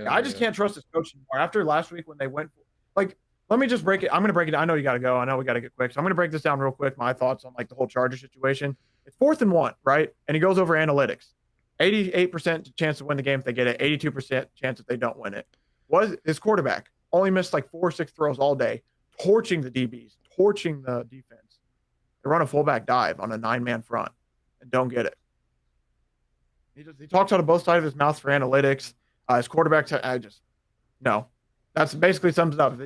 [SPEAKER 3] I just can't trust his coach anymore. After last week when they went, like, let me just break it. I'm going to break it down. I know you got to go. I know we got to get quick. So I'm going to break this down real quick. My thoughts on like the whole Charger situation. It's 4th and 1, right? And he goes over analytics. 88% chance to win the game if they get it. 82% chance if they don't win it. Was his quarterback only missed like 4 or 6 throws all day, torching the DBs, torching the defense. They run a fullback dive on a 9-man front and don't get it. He talks out of both sides of his mouth for analytics. His quarterback, no. That's basically sums it up.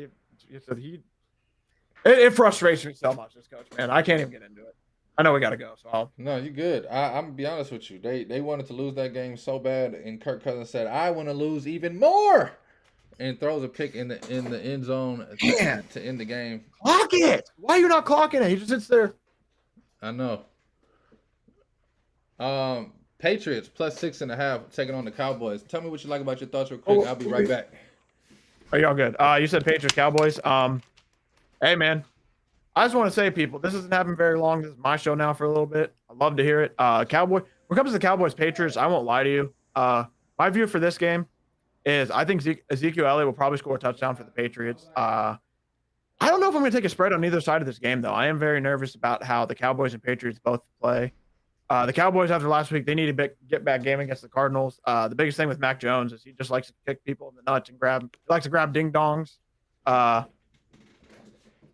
[SPEAKER 3] It frustrates me so much, this coach, man. I can't even get into it. I know we got to go, so
[SPEAKER 1] No, you're good. I'm going to be honest with you. They wanted to lose that game so bad, and Kirk Cousins said, I want to lose even more, and throws a pick in the end zone to end the game.
[SPEAKER 3] Clock it! Why are you not clocking it? He just sits there.
[SPEAKER 1] I know. Patriots plus 6.5 taking on the Cowboys. Tell me what you like about your thoughts real quick. I'll be right back.
[SPEAKER 3] Are y'all good? You said Patriots Cowboys. Hey man, I just want to say, people, this hasn't happened very long. This is my show now for a little bit. I'd love to hear it. When it comes to the Cowboys Patriots, I won't lie to you. My view for this game is I think Ezekiel Elliott will probably score a touchdown for the Patriots. I don't know if I'm going to take a spread on either side of this game, though. I am very nervous about how the Cowboys and Patriots both play. The Cowboys, after last week, they need to get back game against the Cardinals. The biggest thing with Mac Jones is he just likes to kick people in the nuts and likes to grab ding dongs. I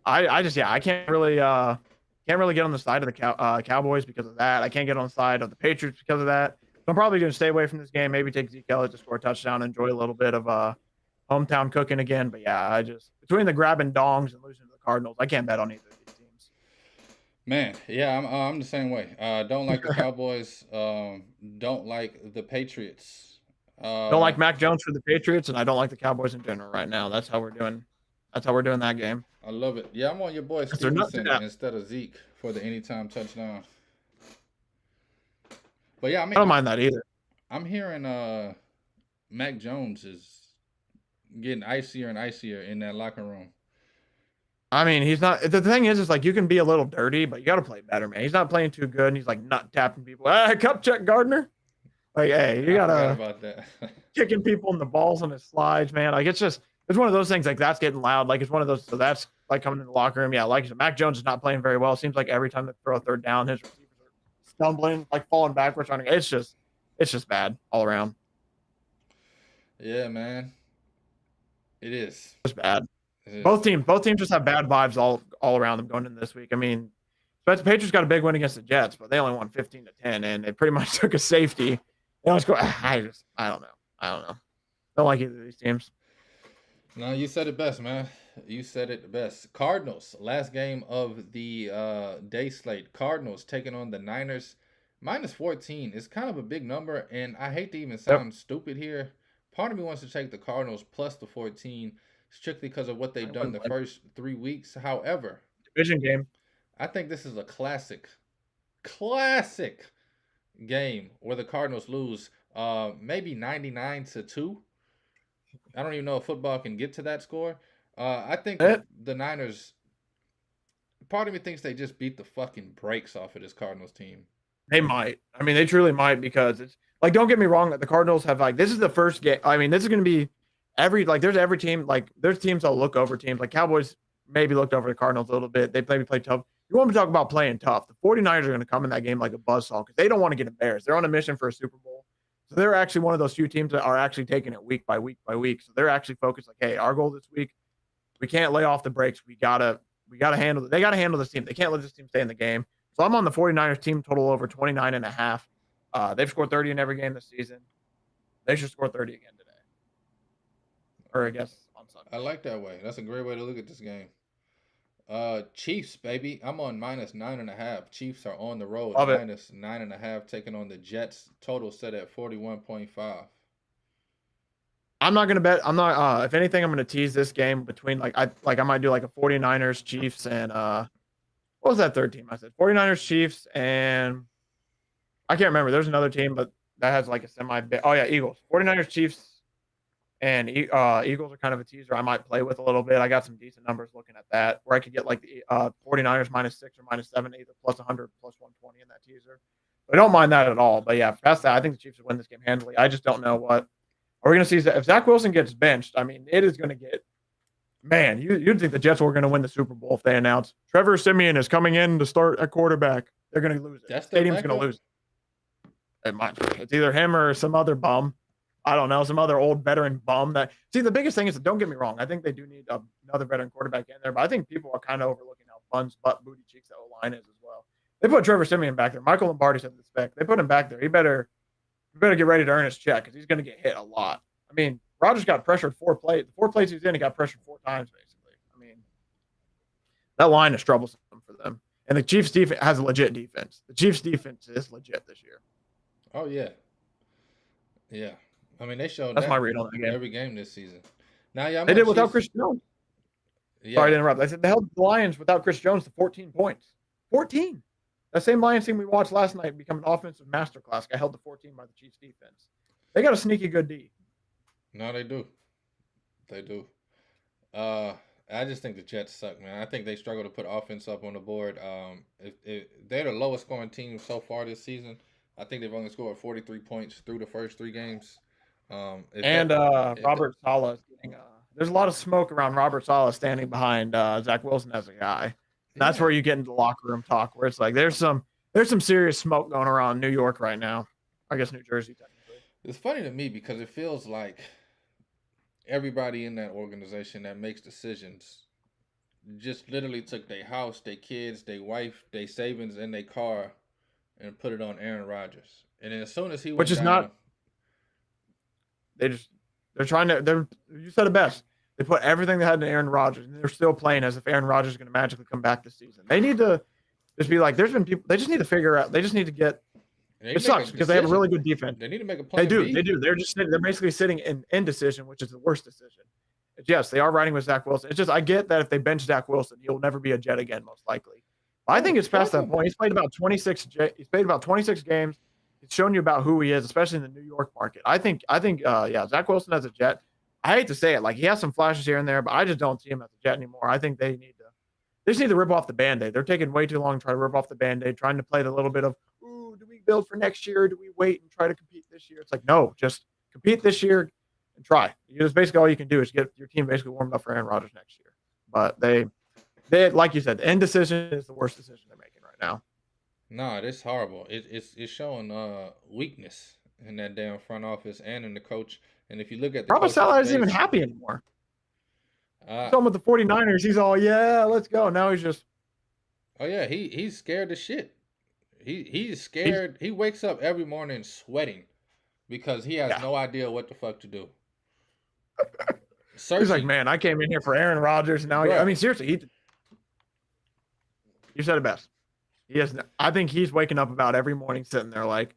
[SPEAKER 3] can't really get on the side of the Cowboys because of that. I can't get on the side of the Patriots because of that. So I'm probably going to stay away from this game. Maybe take Zeke Elliott to score a touchdown, enjoy a little bit of hometown cooking again. But yeah, between the grabbing dongs and losing to the Cardinals, I can't bet on either of these teams.
[SPEAKER 1] Man, yeah, I'm the same way. Don't like the Cowboys. Don't like the Patriots.
[SPEAKER 3] Don't like Mac Jones for the Patriots, and I don't like the Cowboys in general right now. That's how we're doing that game.
[SPEAKER 1] I love it. Yeah, I'm on your boy Stevenson instead of Zeke for the anytime touchdown. But yeah, I
[SPEAKER 3] don't mind that either.
[SPEAKER 1] I'm hearing Mac Jones is getting icier and icier in that locker room.
[SPEAKER 3] I mean, he's not. The thing is like you can be a little dirty, but you got to play better, man. He's not playing too good, and he's like not tapping people. Cup check, Gardner. Like, hey, you gotta
[SPEAKER 1] about that.
[SPEAKER 3] Kicking people in the balls on his slides, man. Like it's one of those things. Like that's getting loud. Like it's one of those. So that's like coming in the locker room. Yeah, like Mac Jones is not playing very well. Seems like every time they throw a third down, his receivers are stumbling, like falling backwards. It's just bad all around.
[SPEAKER 1] Yeah, man. It is.
[SPEAKER 3] It's bad. Both teams just have bad vibes all around them going into this week. I mean, but the Patriots got a big win against the Jets, but they only won 15-10, and they pretty much took a safety. They always go. I don't know. Don't like either of these teams.
[SPEAKER 1] No, you said it best, man. You said it best. Cardinals, last game of the day slate. Cardinals taking on the Niners. -14 is kind of a big number, and I hate to even sound stupid here. Part of me wants to take the Cardinals plus the 14 strictly because of what they've done the first 3 weeks. However,
[SPEAKER 3] division game.
[SPEAKER 1] I think this is a classic game where the Cardinals lose maybe 99-2. I don't even know if football can get to that score. I think the Niners, part of me thinks they just beat the fucking brakes off of this Cardinals team.
[SPEAKER 3] They might. I mean, they truly might, because it's like, don't get me wrong, the Cardinals have this is the first game. I mean, this is going to be there's every team, there's teams that'll look over teams. Like Cowboys maybe looked over the Cardinals a little bit. They maybe played tough. You want to talk about playing tough. The 49ers are going to come in that game like a buzzsaw because they don't want to get embarrassed. They're on a mission for a Super Bowl. So they're actually one of those few teams that are actually taking it week by week by week. So they're actually focused like, hey, our goal this week, we can't lay off the brakes. We gotta handle it. They gotta handle this team. They can't let this team stay in the game. So I'm on the 49ers team total over 29.5. They've scored 30 in every game this season. They should score 30 again today. Or I guess on Sunday.
[SPEAKER 1] I like that way. That's a great way to look at this game. Chiefs, baby. I'm on -9.5. Chiefs are on the road.
[SPEAKER 3] Love it.
[SPEAKER 1] -9.5 taking on the Jets. Total set at 41.5.
[SPEAKER 3] I'm not gonna bet. I'm not. If anything, I'm gonna tease this game between I might do like a 49ers Chiefs and what was that third team I said? 49ers Chiefs and I can't remember. There's another team, but that has like a semi. Oh yeah, Eagles. 49ers Chiefs and Eagles are kind of a teaser I might play with a little bit. I got some decent numbers looking at that where I could get like the 49ers -6 or -7, either +100 +120 in that teaser. I don't mind that at all. But yeah, past that, I think the Chiefs would win this game handily. I just don't know what. Are we going to see if Zach Wilson gets benched? I mean, it is going to get, man, you'd think the Jets were going to win the Super Bowl if they announced Trevor Siemian is coming in to start at quarterback. They're going to lose it.
[SPEAKER 1] That's
[SPEAKER 3] Stadium's going to lose it. It's either him or some other bum. I don't know, some other old veteran bum. The biggest thing is, don't get me wrong, I think they do need another veteran quarterback in there, but I think people are kind of overlooking how buns, butt, booty cheeks that O-line is as well. They put Trevor Siemian back there. Michael Lombardi said the spec. They put him back there. He better get ready to earn his check because he's going to get hit a lot. I mean, Rodgers got pressured 4 plays. The 4 plays he's in, he got pressured 4 times, basically. I mean, that line is troublesome for them. And the Chiefs' defense has a legit defense. The Chiefs' defense is legit this year.
[SPEAKER 1] Oh, yeah. Yeah. I mean, they showed
[SPEAKER 3] That's
[SPEAKER 1] that
[SPEAKER 3] my read on that game.
[SPEAKER 1] every game this season. Now, yeah,
[SPEAKER 3] they did without Chris Jones.
[SPEAKER 1] Yeah.
[SPEAKER 3] Sorry to interrupt. I said they held the Lions without Chris Jones to 14 points. 14. That same Lions team we watched last night become an offensive masterclass got held to 14 by the Chiefs' defense. They got a sneaky good D.
[SPEAKER 1] No, they do. They do. I just think the Jets suck, man. I think they struggle to put offense up on the board. If they're the lowest scoring team so far this season. I think they've only scored 43 points through the first 3 games.
[SPEAKER 3] Robert Saleh is getting. There's a lot of smoke around Robert Saleh standing behind Zach Wilson as a guy. That's where you get into locker room talk, where it's like there's some serious smoke going around New York right now. I guess New Jersey technically.
[SPEAKER 1] It's funny to me because it feels like everybody in that organization that makes decisions just literally took their house, their kids, their wife, their savings, and their car and put it on Aaron Rodgers. And then as soon as he went down,
[SPEAKER 3] they're trying to. You said it best. They put everything they had in Aaron Rodgers, and they're still playing as if Aaron Rodgers is going to magically come back this season. They need to just be like, there's been people. They just need to figure out. They just need to get. It sucks because they have a really good defense.
[SPEAKER 1] They need to make a plan.
[SPEAKER 3] They do. They're basically sitting in indecision, which is the worst decision. Yes, they are riding with Zach Wilson. It's just I get that if they bench Zach Wilson, he'll never be a Jet again, most likely. I think it's past that point. He's played about 26 games. He's shown you about who he is, especially in the New York market. I think, Zach Wilson as a Jet. I hate to say it, like he has some flashes here and there, but I just don't see him as a Jet anymore. I think they just need to rip off the Band-Aid. They're taking way too long to try to rip off the Band-Aid, trying to play the little bit of, ooh, do we build for next year? Or do we wait and try to compete this year? It's like, no, just compete this year and try. That's basically all you can do is get your team basically warmed up for Aaron Rodgers next year. But they like you said, the indecision is the worst decision they're making right now.
[SPEAKER 1] No, it's horrible. It's showing weakness in that damn front office and in the coach. And if you look at the
[SPEAKER 3] Robert Saleh isn't even happy anymore. With the 49ers, he's all, yeah, let's go. Now he's just.
[SPEAKER 1] Oh yeah, he's scared as shit. He's scared. He wakes up every morning sweating because he has no idea what the fuck to do.
[SPEAKER 3] He's like, man, I came in here for Aaron Rodgers, and now I mean, seriously, you said it best. I think he's waking up about every morning sitting there like,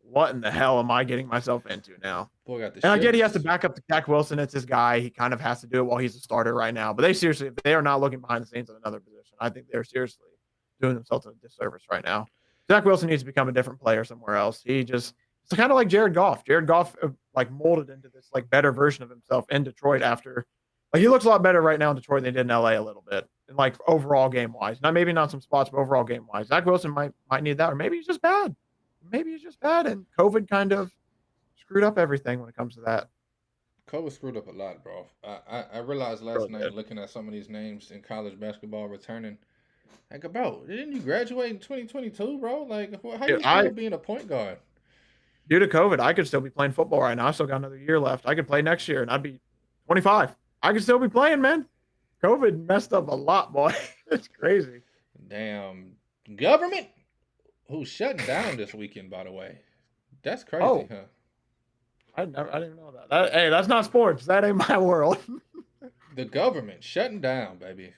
[SPEAKER 3] what in the hell am I getting myself into now?
[SPEAKER 1] Boy, got the
[SPEAKER 3] and I get he has to back up to Zach Wilson. It's his guy. He kind of has to do it while he's a starter right now. But if they are not looking behind the scenes of another position, I think they're seriously doing themselves a disservice right now. Zach Wilson needs to become a different player somewhere else. It's kind of like Jared Goff. Jared Goff like molded into this like better version of himself in Detroit after. Like he looks a lot better right now in Detroit than he did in LA a little bit. And like overall game wise. Maybe not some spots, but overall game wise. Zach Wilson might need that, or maybe he's just bad. And COVID kind of screwed up everything when it comes to that.
[SPEAKER 1] COVID screwed up a lot, bro. I realized last night looking at some of these names in college basketball returning. Like, bro, didn't you graduate in 2022, bro? Like, how you still being a point guard?
[SPEAKER 3] Due to COVID, I could still be playing football right now. I still got another year left. I could play next year, and I'd be 25. I could still be playing, man. COVID messed up a lot, boy. It's crazy.
[SPEAKER 1] Damn. Government? Who's shutting down this weekend, by the way? That's crazy, huh?
[SPEAKER 3] I didn't even know that. Hey, that's not sports. That ain't my world.
[SPEAKER 1] The government shutting down, baby.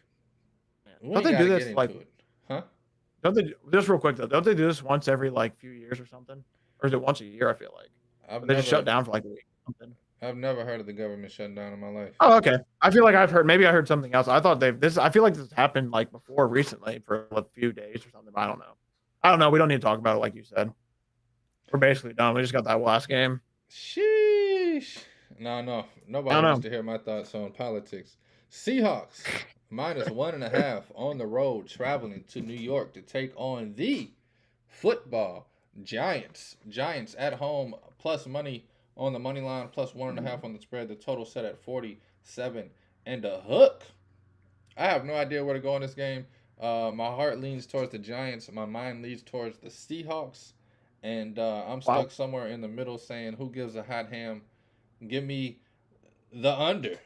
[SPEAKER 1] We
[SPEAKER 3] Don't
[SPEAKER 1] ain't
[SPEAKER 3] they
[SPEAKER 1] got
[SPEAKER 3] do
[SPEAKER 1] to
[SPEAKER 3] this
[SPEAKER 1] get
[SPEAKER 3] like?
[SPEAKER 1] into it, huh?
[SPEAKER 3] Don't they just real quick though? Don't they do this once every like few years or something? Or is it once a year? I feel like.
[SPEAKER 1] I've
[SPEAKER 3] But they just shut
[SPEAKER 1] never,
[SPEAKER 3] down for like a week or something.
[SPEAKER 1] I've never heard of the government shutting down in my life.
[SPEAKER 3] Oh, okay. I feel like I've heard. Maybe I heard something else. I thought they've this. I feel like this happened like before recently for a few days or something. But I don't know. I don't know. We don't need to talk about it like you said. We're basically done. We just got that last game.
[SPEAKER 1] Sheesh. No,
[SPEAKER 3] I
[SPEAKER 1] nobody
[SPEAKER 3] don't
[SPEAKER 1] wants
[SPEAKER 3] know.
[SPEAKER 1] to hear my thoughts on politics. Seahawks -1.5 on the road, traveling to New York to take on the football Giants. Giants at home, plus money on the money line, plus 1.5 on the spread. The total set at 47 and a hook. I have no idea where to go in this game. My heart leans towards the Giants. My mind leans towards the Seahawks. And I'm
[SPEAKER 3] Wow.
[SPEAKER 1] stuck somewhere in the middle saying, who gives a hot ham? Give me the under.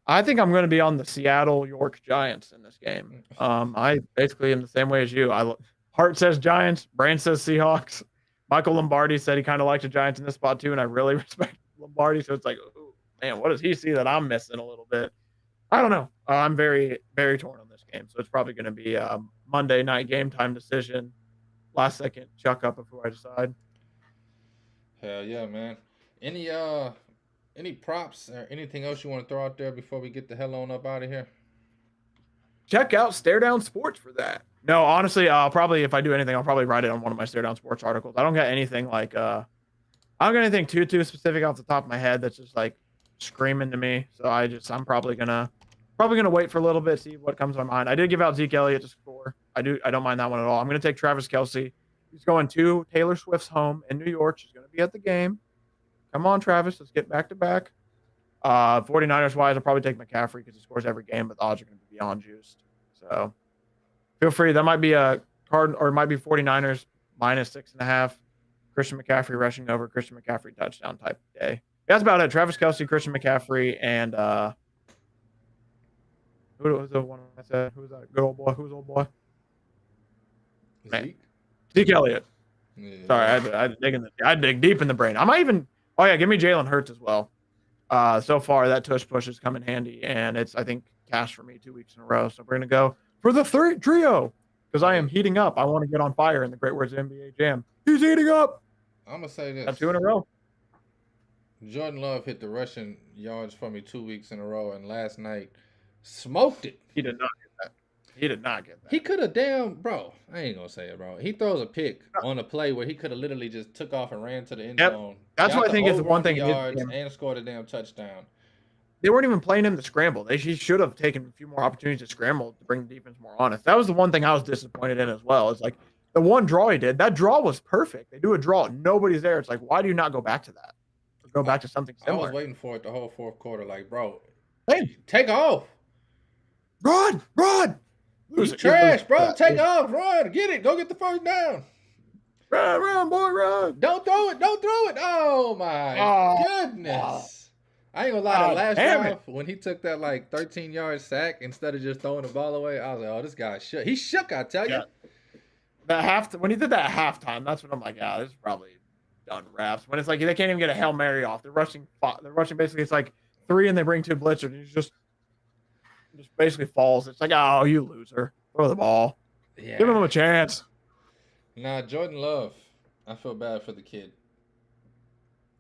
[SPEAKER 3] I think I'm going to be on the Seattle York Giants in this game. I basically am the same way as you. Heart says Giants, brain says Seahawks. Michael Lombardi said he kind of liked the Giants in this spot too, and I really respect Lombardi. So it's like, ooh, man, what does he see that I'm missing a little bit? I don't know. I'm very, very torn on this game, so it's probably going to be a Monday night game time decision, last second chuck up of who I decide.
[SPEAKER 1] Hell yeah, man. Any any props or anything else you want to throw out there before we get the hell on up out of here?
[SPEAKER 3] Check out Stare Down Sports for that. No, honestly, I'll probably if I do anything, I'll probably write it on one of my Stare Down Sports articles. I don't got anything like I don't got anything too specific off the top of my head that's just like screaming to me. So I'm probably gonna wait for a little bit, see what comes to my mind. I did give out Zeke Elliott to score. I don't mind that one at all. I'm gonna take Travis Kelce. He's going to Taylor Swift's home in New York. She's gonna be at the game. Come on, Travis, let's get back to back. 49ers wise, I'll probably take McCaffrey because he scores every game, but the odds are going to be beyond juiced. So feel free. That might be a card, or it might be 49ers -6.5. Christian McCaffrey rushing over, Christian McCaffrey touchdown type day. Yeah, that's about it. Travis Kelce, Christian McCaffrey, and who was the one I said? Who was that? Good old boy. Who's old boy? Man. Zeke Elliott.
[SPEAKER 1] Yeah.
[SPEAKER 3] Sorry, I dig deep in the brain. I might even. Oh yeah, give me Jalen Hurts as well. So far that tush push has come in handy, and it's I think cash for me 2 weeks in a row. So we're gonna go for the third trio because I am heating up. I want to get on fire in the great words of NBA Jam. He's heating up.
[SPEAKER 1] I'm gonna say this.
[SPEAKER 3] Got 2 in a row.
[SPEAKER 1] Jordan Love hit the rushing yards for me 2 weeks in a row, and last night smoked it.
[SPEAKER 3] He did not get that. He did not get that.
[SPEAKER 1] He could have bro. I ain't gonna say it, bro. He throws a pick on a play where he could have literally just took off and ran to the end zone.
[SPEAKER 3] That's what I think is the one thing
[SPEAKER 1] yards and scored a damn touchdown.
[SPEAKER 3] They weren't even playing him to scramble. He should have taken a few more opportunities to scramble to bring the defense more honest. That was the one thing I was disappointed in as well. It's like the one draw he did. That draw was perfect. They do a draw, nobody's there. It's like, why do you not go back to that? Or go back to something similar.
[SPEAKER 1] I was waiting for it the whole fourth quarter. Like, bro,
[SPEAKER 3] hey,
[SPEAKER 1] take off,
[SPEAKER 3] run.
[SPEAKER 1] You trash, bro. Take off, run, get it, go get the first down.
[SPEAKER 3] Run, boy, run.
[SPEAKER 1] Don't throw it. Oh my goodness. I ain't gonna lie, the last drive when he took that like 13-yard sack instead of just throwing the ball away, I was like, oh, this guy shook. He shook, I tell you.
[SPEAKER 3] When he did that at halftime, that's when I'm like, yeah, this is probably done wraps. When it's like they can't even get a Hail Mary off. They're rushing basically, it's like 3 and they bring 2 blitzers and he just basically falls. It's like, oh, you loser. Throw the ball.
[SPEAKER 1] Yeah.
[SPEAKER 3] Give him a chance.
[SPEAKER 1] Nah, Jordan Love. I feel bad for the kid.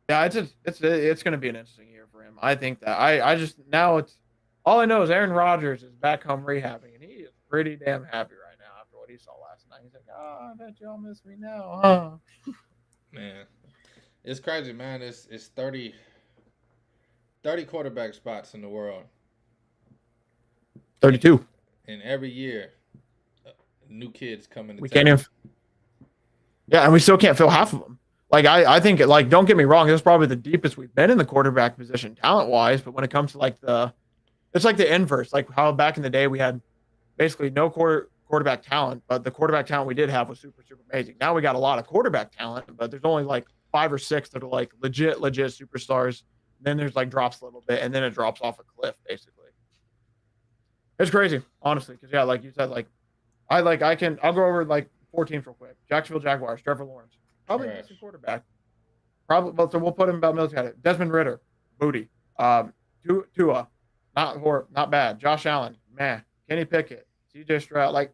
[SPEAKER 3] Yeah, it's going to be an interesting year for him. I think that I just now it's all I know is Aaron Rodgers is back home rehabbing and he is pretty damn happy right now after what he saw last night. He's like, oh, I bet y'all miss me now, huh?
[SPEAKER 1] Man, it's crazy, man. It's 30 quarterback spots in the world.
[SPEAKER 3] 32.
[SPEAKER 1] And every year, new kids come in.
[SPEAKER 3] We can't even. Yeah, and we still can't fill half of them. Like I think like don't get me wrong, this is probably the deepest we've been in the quarterback position talent wise. But when it comes to like it's like the inverse, like how back in the day we had basically no quarterback talent, but the quarterback talent we did have was super amazing. Now we got a lot of quarterback talent, but there's only like 5 or 6 that are like legit superstars. Then there's like drops a little bit, and then it drops off a cliff basically. It's crazy, honestly, because like you said, I'll go over like 4 teams real quick. Jacksonville Jaguars, Trevor Lawrence. Probably a
[SPEAKER 1] Trash.
[SPEAKER 3] decent quarterback. Probably, well, so we'll put him about military. Desmond Ritter, booty. Tua, not bad. Josh Allen, meh. Kenny Pickett, C.J. Stroud, like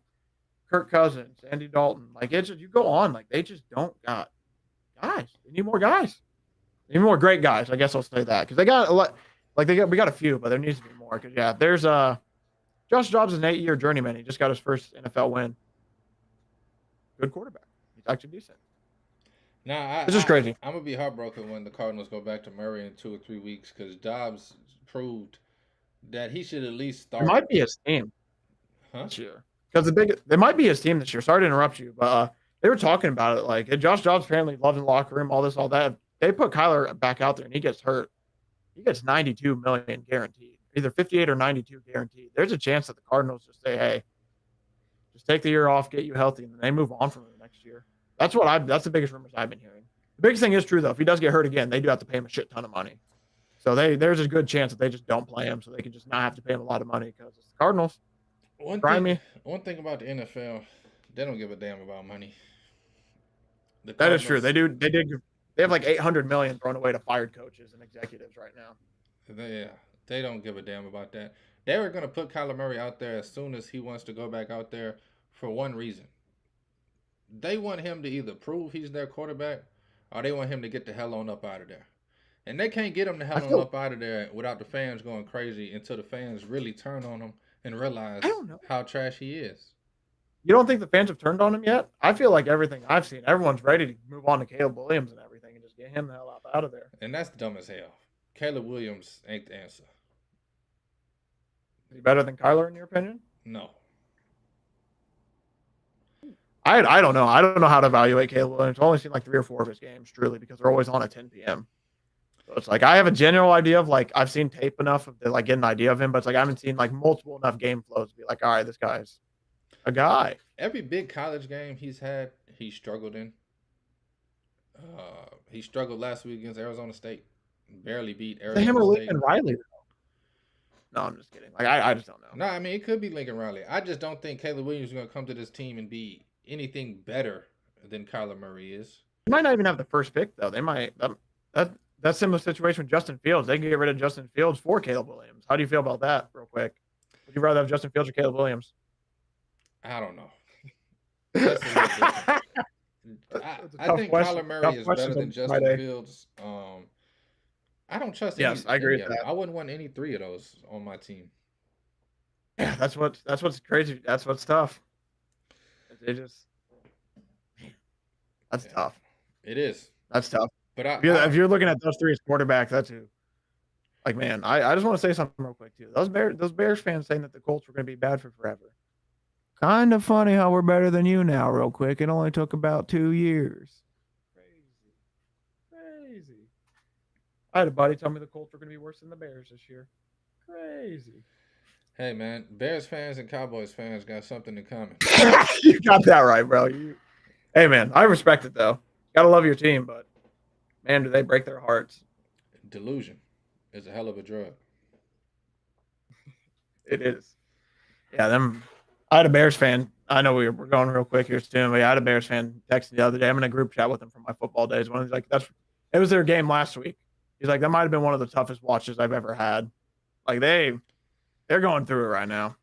[SPEAKER 3] Kirk Cousins, Andy Dalton. Like it's just, you go on, like they just don't got guys. They need more guys. They need more great guys. I guess I'll say that because they got a lot. Like we got a few, but there needs to be more. Because yeah, there's Josh Dobbs is an 8-year journeyman. He just got his first NFL win. Good quarterback. He's actually decent.
[SPEAKER 1] Nah,
[SPEAKER 3] This is crazy.
[SPEAKER 1] I'm gonna be heartbroken when the Cardinals go back to Murray in 2 or 3 weeks because Dobbs proved that he should at least
[SPEAKER 3] It
[SPEAKER 1] start.
[SPEAKER 3] might be his team
[SPEAKER 1] Huh?
[SPEAKER 3] this year because they might be his team this year. Sorry to interrupt you, but they were talking about it. Like Josh Dobbs apparently loves in the locker room, all this, all that. They put Kyler back out there and he gets hurt. He gets 92 million guaranteed, either 58 or 92 guaranteed. There's a chance that the Cardinals just say, "Hey, just take the year off, get you healthy," and then they move on from him next year. That's the biggest rumors I've been hearing. The biggest thing is true though. If he does get hurt again, they do have to pay him a shit ton of money. So there's a good chance that they just don't play him, so they can just not have to pay him a lot of money because it's the Cardinals.
[SPEAKER 1] One thing about the NFL, they don't give a damn about money.
[SPEAKER 3] That is true. They have like 800 million thrown away to fired coaches and executives right now.
[SPEAKER 1] They don't give a damn about that. They were gonna put Kyler Murray out there as soon as he wants to go back out there for one reason. They want him to either prove he's their quarterback or they want him to get the hell on up out of there. And they can't get him the hell on up out of there without the fans going crazy until the fans really turn on him and realize how trash he is.
[SPEAKER 3] You don't think the fans have turned on him yet? I feel like everything I've seen, everyone's ready to move on to Caleb Williams and everything and just get him the hell out of there.
[SPEAKER 1] And that's dumb as hell. Caleb Williams ain't the answer.
[SPEAKER 3] Is he better than Kyler in your opinion?
[SPEAKER 1] No.
[SPEAKER 3] I don't know. I don't know how to evaluate Caleb Williams. I've only seen like 3 or 4 of his games, truly, because they're always on at 10 p.m. So it's like I have a general idea of like I've seen tape enough to like get an idea of him, but it's like I haven't seen like multiple enough game flows to be like, all right, this guy's a guy.
[SPEAKER 1] Every big college game he's had, he struggled in. He struggled last week against Arizona State. Barely beat Arizona
[SPEAKER 3] Him or
[SPEAKER 1] State.
[SPEAKER 3] Lincoln Riley, though. No, I'm just kidding. Like I just don't know.
[SPEAKER 1] No, I mean it could be Lincoln Riley. I just don't think Caleb Williams is going to come to this team and be anything better than Kyler Murray is.
[SPEAKER 3] They might not even have the first pick though. They might that's similar situation with Justin Fields. They can get rid of Justin Fields for Caleb Williams. How do you feel about that, real quick? Would you rather have Justin Fields or Caleb Williams?
[SPEAKER 1] I don't know. I think Kyler Murray is better than Justin Fields. I don't trust.
[SPEAKER 3] Yes, I agree with that.
[SPEAKER 1] I wouldn't want any 3 of those on my team.
[SPEAKER 3] Yeah, that's what's crazy. That's what's tough. That's tough.
[SPEAKER 1] It is.
[SPEAKER 3] That's tough.
[SPEAKER 1] But
[SPEAKER 3] if you're looking at those 3 as quarterbacks, that's who. Like, man, I just want to say something real quick too. Those Bears fans saying that the Colts were going to be bad for forever. Kind of funny how we're better than you now, real quick. It only took about 2 years. Crazy. I had a buddy tell me the Colts were going to be worse than the Bears this year. Crazy.
[SPEAKER 1] Hey, man, Bears fans and Cowboys fans got something in common.
[SPEAKER 3] You got that right, bro. Hey, man, I respect it, though. Got to love your team, but, man, do they break their hearts.
[SPEAKER 1] Delusion is a hell of a drug.
[SPEAKER 3] It is. Yeah, I had a Bears fan. I know we're going real quick here soon, but I had a Bears fan text the other day. I'm in a group chat with him from my football days. One of like, it was their game last week. He's like, that might have been one of the toughest watches I've ever had. Like they're going through it right now.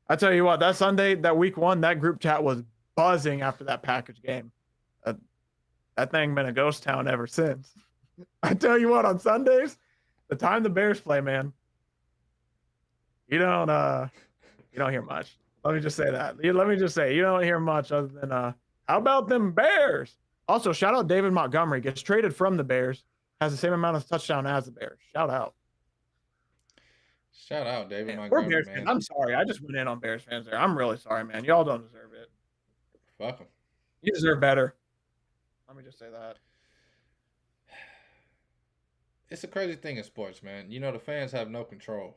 [SPEAKER 3] I tell you what, that Sunday, that week 1, that group chat was buzzing after that Packers game. That thing been a ghost town ever since. I tell you what, on Sundays, the time the Bears play, man, you don't hear much. Let me just say that. Let me just say, you don't hear much other than, how about them Bears? Also, shout out David Montgomery. Gets traded from the Bears. Has the same amount of touchdown as the Bears. Shout out.
[SPEAKER 1] Shout out, David Montgomery,
[SPEAKER 3] Bears
[SPEAKER 1] man.
[SPEAKER 3] Fans. I'm sorry. I just went in on Bears fans there. I'm really sorry, man. Y'all don't deserve it.
[SPEAKER 1] Fuck them.
[SPEAKER 3] You deserve better. Let me just say that.
[SPEAKER 1] It's a crazy thing in sports, man. You know, the fans have no control,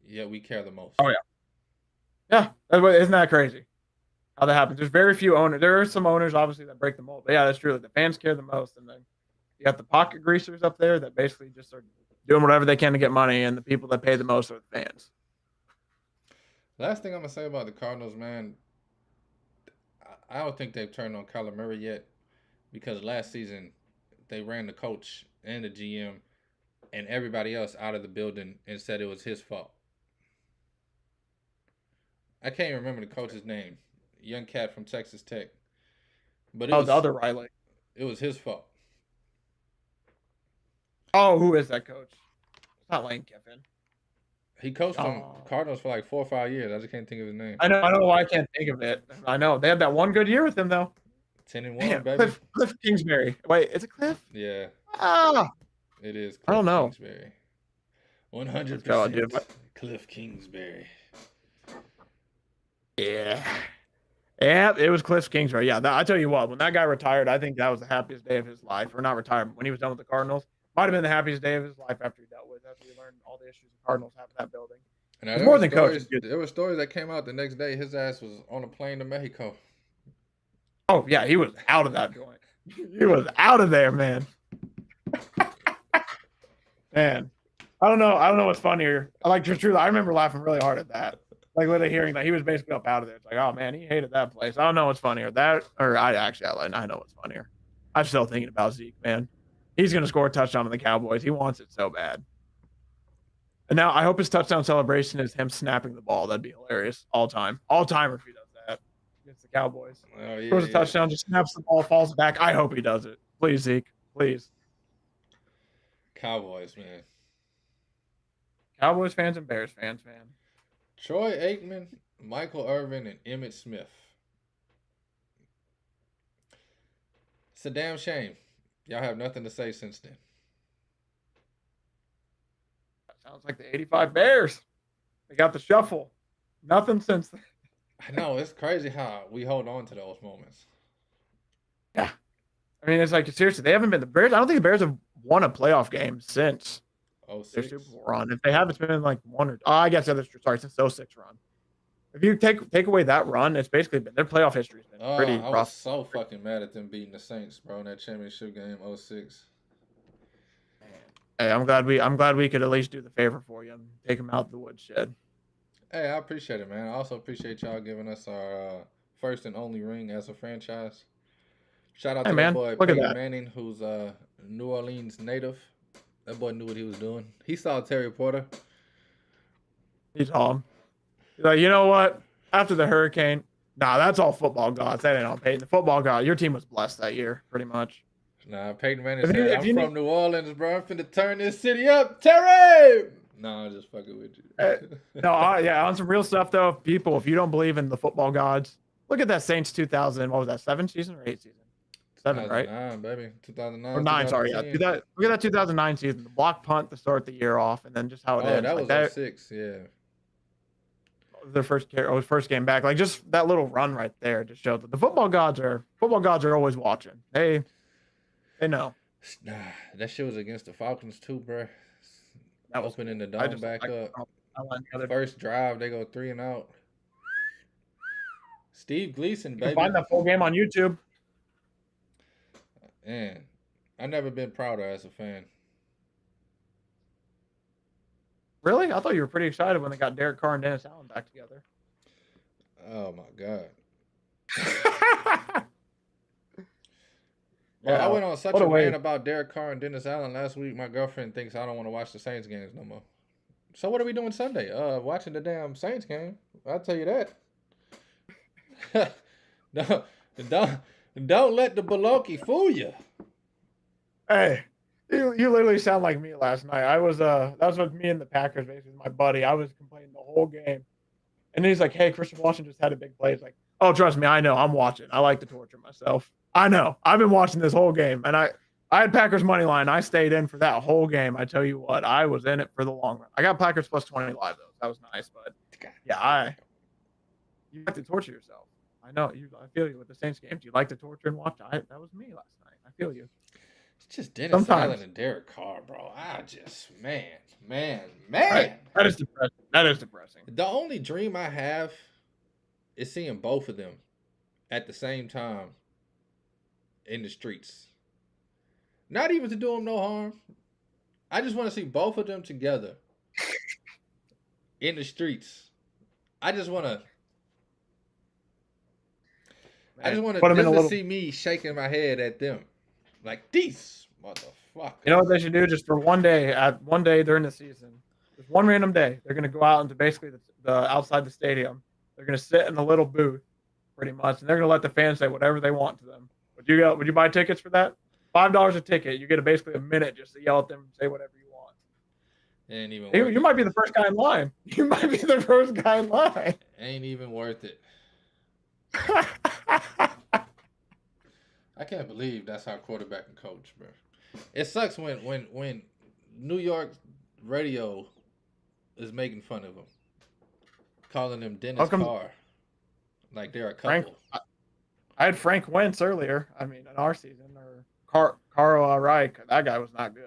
[SPEAKER 1] yet we care the most.
[SPEAKER 3] Oh, yeah. Yeah. Isn't that crazy? How that happens. There's very few owners. There are some owners, obviously, that break the mold. But, yeah, that's true. The fans care the most. And then you got the pocket greasers up there that basically just are doing whatever they can to get money, and the people that pay the most are the fans.
[SPEAKER 1] Last thing I'm going to say about the Cardinals, man, I don't think they've turned on Kyler Murray yet. because last season they ran the coach and the GM and everybody else out of the building and said it was his fault. I can't remember the coach's name. Young cat from Texas Tech. But
[SPEAKER 3] Oh, the other Riley.
[SPEAKER 1] It was his fault.
[SPEAKER 3] Oh, who is that coach? It's not Lane Kiffin.
[SPEAKER 1] He coached them Cardinals for like 4 or 5 years. I just can't think of his name.
[SPEAKER 3] I know why I can't think of it. I know. They had that one good year with him, though.
[SPEAKER 1] 10-1, baby.
[SPEAKER 3] Cliff Kingsbury. Wait, is it Cliff?
[SPEAKER 1] Yeah.
[SPEAKER 3] Ah.
[SPEAKER 1] It is Cliff
[SPEAKER 3] I don't know.
[SPEAKER 1] Kingsbury. 100% Cliff Kingsbury.
[SPEAKER 3] Yeah. Yeah, it was Cliff Kingsbury. Yeah, I tell you what, when that guy retired, I think that was the happiest day of his life. Or not retirement, when he was done with the Cardinals. Might have been the happiest day of his life after he dealt with, after he learned all the issues the Cardinals have in that building.
[SPEAKER 1] And
[SPEAKER 3] more than coaching.
[SPEAKER 1] There were stories that came out the next day. His ass was on a plane to Mexico.
[SPEAKER 3] Oh, yeah, he was out of that joint. He was out of there, man. Man, I don't know what's funnier. I remember laughing really hard at that. Like literally hearing that he was basically up out of there. It's like, oh man, he hated that place. I don't know what's funnier, that or I know what's funnier. I'm still thinking about Zeke, man. He's gonna score a touchdown on the Cowboys. He wants it so bad. And now I hope his touchdown celebration is him snapping the ball. That'd be hilarious. All time if he does that against the Cowboys.
[SPEAKER 1] Oh, yeah,
[SPEAKER 3] scores a touchdown, just snaps the ball, falls back. I hope he does it. Please, Zeke. Please.
[SPEAKER 1] Cowboys, man.
[SPEAKER 3] Cowboys fans and Bears fans, man.
[SPEAKER 1] Troy Aikman, Michael Irvin, and Emmitt Smith. It's a damn shame. Y'all have nothing to say since then.
[SPEAKER 3] Sounds like the 85 Bears. They got the shuffle. Nothing since then.
[SPEAKER 1] I know. It's crazy how we hold on to those moments.
[SPEAKER 3] Yeah. I mean, it's like, seriously, they haven't been the Bears. I don't think the Bears have won a playoff game since their Super Bowl run. If they have, it's been like one or I guess since the 06 run. If you take away that run, it's basically been their playoff history has been pretty rough.
[SPEAKER 1] I was so fucking mad at them beating the Saints, bro, in that championship game 06.
[SPEAKER 3] Hey, I'm glad we could at least do the favor for you and take them out of the woodshed.
[SPEAKER 1] Hey, I appreciate it, man. I also appreciate y'all giving us our first and only ring as a franchise. Shout out to that boy Peyton Manning, who's a New Orleans native. That boy knew what he was doing. He saw Terry Porter.
[SPEAKER 3] He saw him. He's like, you know what? After the hurricane, that's all football gods. That ain't all Peyton. The football god. Your team was blessed that year, pretty much.
[SPEAKER 1] Nah, Peyton Manning said, I'm from New Orleans, bro. I'm finna turn this city up. Terry! No, I'm just fucking with you.
[SPEAKER 3] On some real stuff, though. People, if you don't believe in the football gods, look at that Saints 2000. What was that, 7 season or 8 season? 7, right?
[SPEAKER 1] 2009, baby. 2009.
[SPEAKER 3] Or 9, sorry. Yeah. Look at that 2009 season. The block punt to start the year off, and then just how it ends.
[SPEAKER 1] That was 06, yeah.
[SPEAKER 3] Their first game back. Like, just that little run right there just showed that the football gods are always watching. They know.
[SPEAKER 1] Nah, that shit was against the Falcons too, bro. That was opening the dome back up. First drive, they go 3 and out. Steve Gleason, baby.
[SPEAKER 3] You can find that full game on YouTube.
[SPEAKER 1] Man, I've never been prouder as a fan.
[SPEAKER 3] Really? I thought you were pretty excited when they got Derek Carr and Dennis Allen back together.
[SPEAKER 1] Oh my god. Bro, I went on such a rant about Derek Carr and Dennis Allen last week. My girlfriend thinks I don't want to watch the Saints games no more. So what are we doing Sunday? Watching the damn Saints game. I'll tell you that. Don't let the baloney fool you.
[SPEAKER 3] Hey, you literally sound like me last night. I was that was with me and the Packers, basically my buddy. I was complaining the whole game, and then he's like, "Hey, Christian Washington just had a big play." He's like, "Oh, trust me, I know. I'm watching. I like to torture myself. I know. I've been watching this whole game, and I had Packers money line. I stayed in for that whole game. I tell you what, I was in it for the long run. I got Packers plus 20 live though. That was nice, but yeah, you like to torture yourself. I know. I feel you with the Saints games. You like to torture and watch. That was me last night. I feel you.
[SPEAKER 1] It's just Dennis Allen and Derek Carr, bro. Man.
[SPEAKER 3] Right. That is depressing.
[SPEAKER 1] The only dream I have is seeing both of them at the same time in the streets. Not even to do them no harm. I just want to see both of them together in the streets. I just want to. I just want
[SPEAKER 3] Put 'em in
[SPEAKER 1] them
[SPEAKER 3] a
[SPEAKER 1] to
[SPEAKER 3] little.
[SPEAKER 1] see me shaking my head at them, like these motherfuckers.
[SPEAKER 3] You know what they should do? Just for one day during the season, just one random day, they're gonna go out into basically the outside the stadium. They're gonna sit in a little booth, pretty much, and they're gonna let the fans say whatever they want to them. Would you buy tickets for that? $5 a ticket. You get basically a minute just to yell at them and say whatever you want.
[SPEAKER 1] Ain't even
[SPEAKER 3] You,
[SPEAKER 1] worth
[SPEAKER 3] you
[SPEAKER 1] it.
[SPEAKER 3] might be the first guy in line. You might be the first guy in line.
[SPEAKER 1] Ain't even worth it. I can't believe that's our quarterback and coach, bro. It sucks when New York radio is making fun of him, calling him Dennis Carr, like they're a couple.
[SPEAKER 3] I had Frank Wentz earlier. I mean, in our season, or Carl Reich. That guy was not good.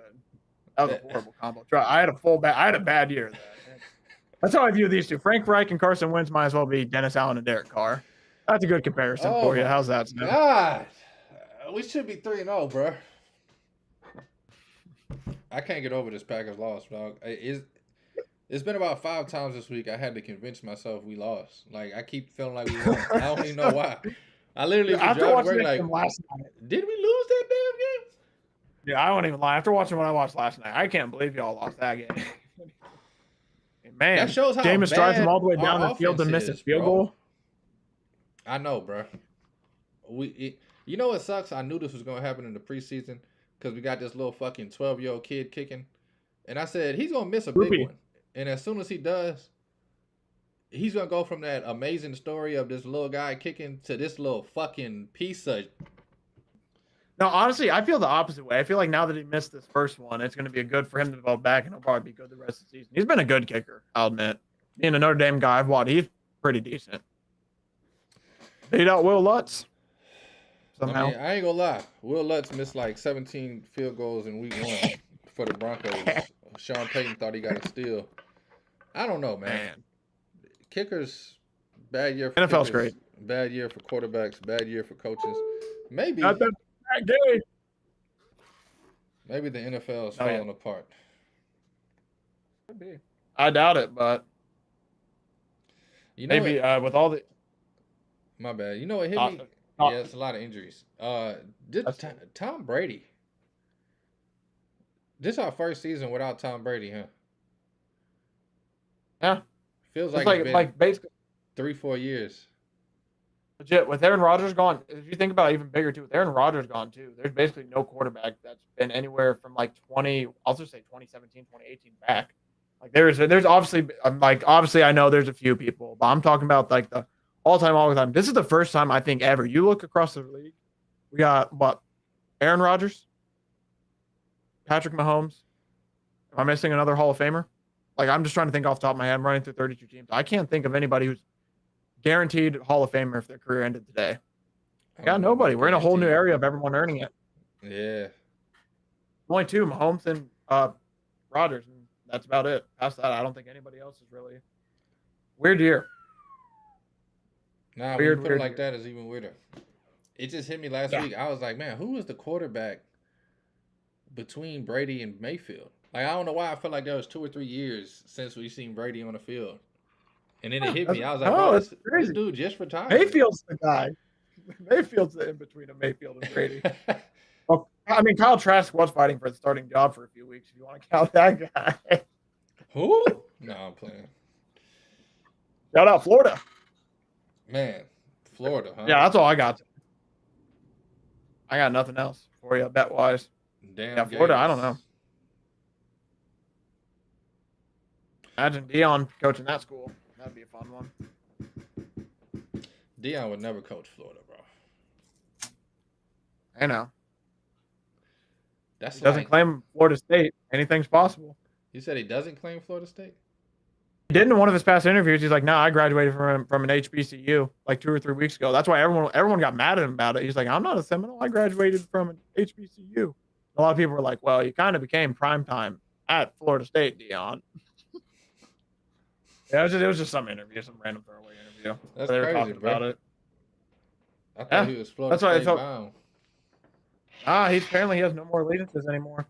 [SPEAKER 3] That was a horrible combo. I had a bad year. That's how I view these two. Frank Reich and Carson Wentz might as well be Dennis Allen and Derek Carr. That's a good comparison for you. How's that sound?
[SPEAKER 1] God, we should be 3-0, bro. I can't get over this Packers loss, dog. It's been about 5 times this week I had to convince myself we lost. Like, I keep feeling like we won. I don't even know why. I literally
[SPEAKER 3] after watching
[SPEAKER 1] like,
[SPEAKER 3] last night,
[SPEAKER 1] did we lose that damn game?
[SPEAKER 3] Yeah, I won't even lie. After watching what I watched last night, I can't believe y'all lost that game. Man,
[SPEAKER 1] that shows how
[SPEAKER 3] Jameis drives him all the way
[SPEAKER 1] our
[SPEAKER 3] down the field to miss a field
[SPEAKER 1] bro.
[SPEAKER 3] goal.
[SPEAKER 1] I know, bro. You know what sucks? I knew this was gonna happen in the preseason because we got this little fucking 12-year-old kid kicking, and I said he's gonna miss a big one. And as soon as he does, he's gonna go from that amazing story of this little guy kicking to this little fucking piece of.
[SPEAKER 3] No, honestly, I feel the opposite way. I feel like now that he missed this first one, it's going to be good for him to develop back, and he'll probably be good the rest of the season. He's been a good kicker, I'll admit. Being a Notre Dame guy, he's pretty decent. Beat out Will Lutz somehow.
[SPEAKER 1] I mean, I ain't gonna lie. Will Lutz missed like 17 field goals in week 1 for the Broncos. Sean Payton thought he got a steal. I don't know, man. Kickers, bad year for
[SPEAKER 3] NFL's
[SPEAKER 1] kickers,
[SPEAKER 3] great.
[SPEAKER 1] Bad year for quarterbacks, bad year for coaches. Maybe
[SPEAKER 3] Not that bad game.
[SPEAKER 1] Maybe the NFL is falling apart.
[SPEAKER 3] Could be. I doubt it, but
[SPEAKER 1] you know
[SPEAKER 3] maybe with all the.
[SPEAKER 1] My bad. You know what hit me? Yeah, it's a lot of injuries. Tom Brady. This is our first season without Tom Brady, huh?
[SPEAKER 3] Yeah.
[SPEAKER 1] Feels like it's been
[SPEAKER 3] basically
[SPEAKER 1] 3-4 years.
[SPEAKER 3] Legit, with Aaron Rodgers gone, if you think about it, even bigger too, with Aaron Rodgers gone too, there's basically no quarterback that's been anywhere from like 2017, 2018 back. Like there's obviously, obviously I know there's a few people, but I'm talking about like the all time. This is the first time I think ever. You look across the league, we got Aaron Rodgers, Patrick Mahomes. Am I missing another Hall of Famer? Like, I'm just trying to think off the top of my head. I'm running through 32 teams. I can't think of anybody who's guaranteed Hall of Famer if their career ended today. Yeah, nobody. We're in a whole new area of everyone earning it.
[SPEAKER 1] Yeah.
[SPEAKER 3] Only 2, Mahomes and Rodgers, and that's about it. Past that, I don't think anybody else is really. Weird year.
[SPEAKER 1] Nah, when you put it like that, is even weirder. It just hit me last week. I was like, man, who was the quarterback between Brady and Mayfield? Like, I don't know why I felt like there was 2 or 3 years since we've seen Brady on the field. And then it hit me. I was like, oh, this dude just retired.
[SPEAKER 3] Mayfield's the guy. Mayfield's the in between of Mayfield and Brady. Well, I mean, Kyle Trask was fighting for the starting job for a few weeks, if you want to count that guy.
[SPEAKER 1] Who? No, I'm playing.
[SPEAKER 3] Shout out Florida.
[SPEAKER 1] Man, Florida, huh?
[SPEAKER 3] Yeah, that's all I got. I got nothing else for you, bet-wise.
[SPEAKER 1] Damn.
[SPEAKER 3] Yeah, Florida, I don't know. Imagine Deion coaching that school. That'd be a fun one.
[SPEAKER 1] Deion would never coach Florida, bro.
[SPEAKER 3] I know.
[SPEAKER 1] He
[SPEAKER 3] doesn't claim Florida State. Anything's possible.
[SPEAKER 1] You said he doesn't claim Florida State?
[SPEAKER 3] He did in one of his past interviews. He's like, "No, I graduated from an HBCU like 2 or 3 weeks ago." That's why everyone got mad at him about it. He's like, "I'm not a Seminole. I graduated from an HBCU." A lot of people were like, "Well, you kind of became primetime at Florida State, Deion." Yeah, it was just some interview, some random throwaway interview.
[SPEAKER 1] That's
[SPEAKER 3] they were
[SPEAKER 1] crazy,
[SPEAKER 3] talking
[SPEAKER 1] bro.
[SPEAKER 3] about it.
[SPEAKER 1] I thought he was Florida State bound.
[SPEAKER 3] Apparently he has no more allegiances anymore,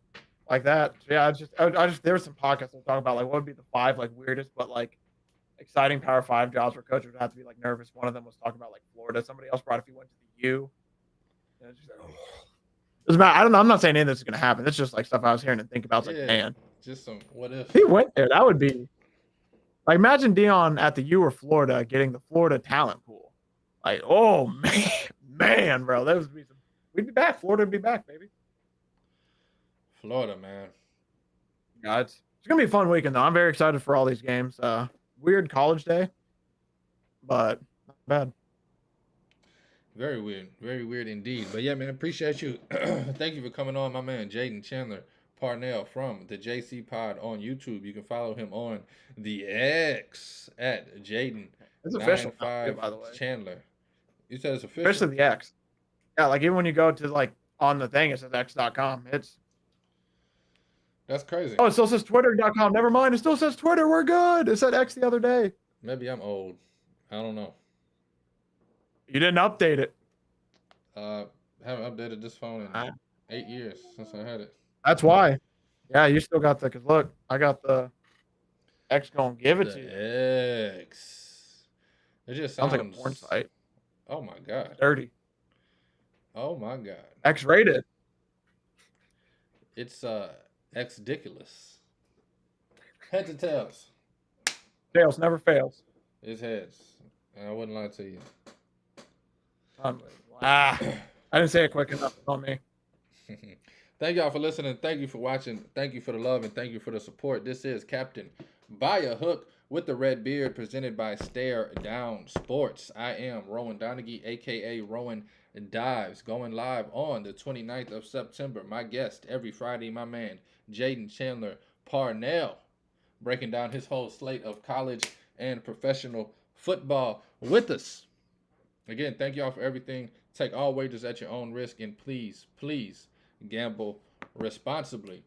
[SPEAKER 3] like that. So yeah, I just there were some podcasts that were talking about like what would be the 5 like weirdest but like exciting Power 5 jobs where coaches would have to be like nervous. One of them was talking about like Florida. Somebody else brought if he went to U. Doesn't matter. I don't know. I'm not saying any of this is gonna happen. It's just like stuff I was hearing and think about. It's like, man,
[SPEAKER 1] just some what if.
[SPEAKER 3] if he went there, that would be like, imagine Dion at the U or Florida getting the Florida talent pool. Like, oh man, bro, that would be some. We'd be back. Florida would be back, baby.
[SPEAKER 1] Florida, man.
[SPEAKER 3] Yeah, it's gonna be a fun weekend though. I'm very excited for all these games. Weird college day, but not bad.
[SPEAKER 1] Very weird indeed. But yeah, man, appreciate you. Thank you for coming on, my man, Jaden Chandler Parnell from the JC Pod on YouTube. You can follow him on the X at Jaden.
[SPEAKER 3] It's official,
[SPEAKER 1] by
[SPEAKER 3] the way.
[SPEAKER 1] Chandler. You said it's official.
[SPEAKER 3] Especially the X. Yeah, like even when you go to like on the thing, it says X.com.
[SPEAKER 1] That's crazy.
[SPEAKER 3] Oh, it still says Twitter.com. Never mind. It still says Twitter. We're good. It said X the other day.
[SPEAKER 1] Maybe I'm old. I don't know.
[SPEAKER 3] You didn't update it.
[SPEAKER 1] Haven't updated this phone in 8 years since I had it.
[SPEAKER 3] That's why. Yeah, you still got the. Cause look, I got the X going. Give it to you.
[SPEAKER 1] X. It just
[SPEAKER 3] sounds like a porn site.
[SPEAKER 1] Oh my god.
[SPEAKER 3] Dirty.
[SPEAKER 1] Oh my god.
[SPEAKER 3] X-rated.
[SPEAKER 1] It's X-diculous. Heads or tails?
[SPEAKER 3] Tails never fails.
[SPEAKER 1] It's heads. And I wouldn't lie to you.
[SPEAKER 3] I didn't say it quick enough. It's on me.
[SPEAKER 1] Thank y'all for listening. Thank you for watching. Thank you for the love and thank you for the support. This is Captain By a Hook with the Red Beard, presented by Stare Down Sports. I am Rowan Donaghy, aka Rowan Dives, going live on the 29th of September. My guest every Friday, my man Jaden Chandler Parnell, breaking down his whole slate of college and professional football with us. Again, thank y'all for everything. Take all wagers at your own risk, and please, please gamble responsibly.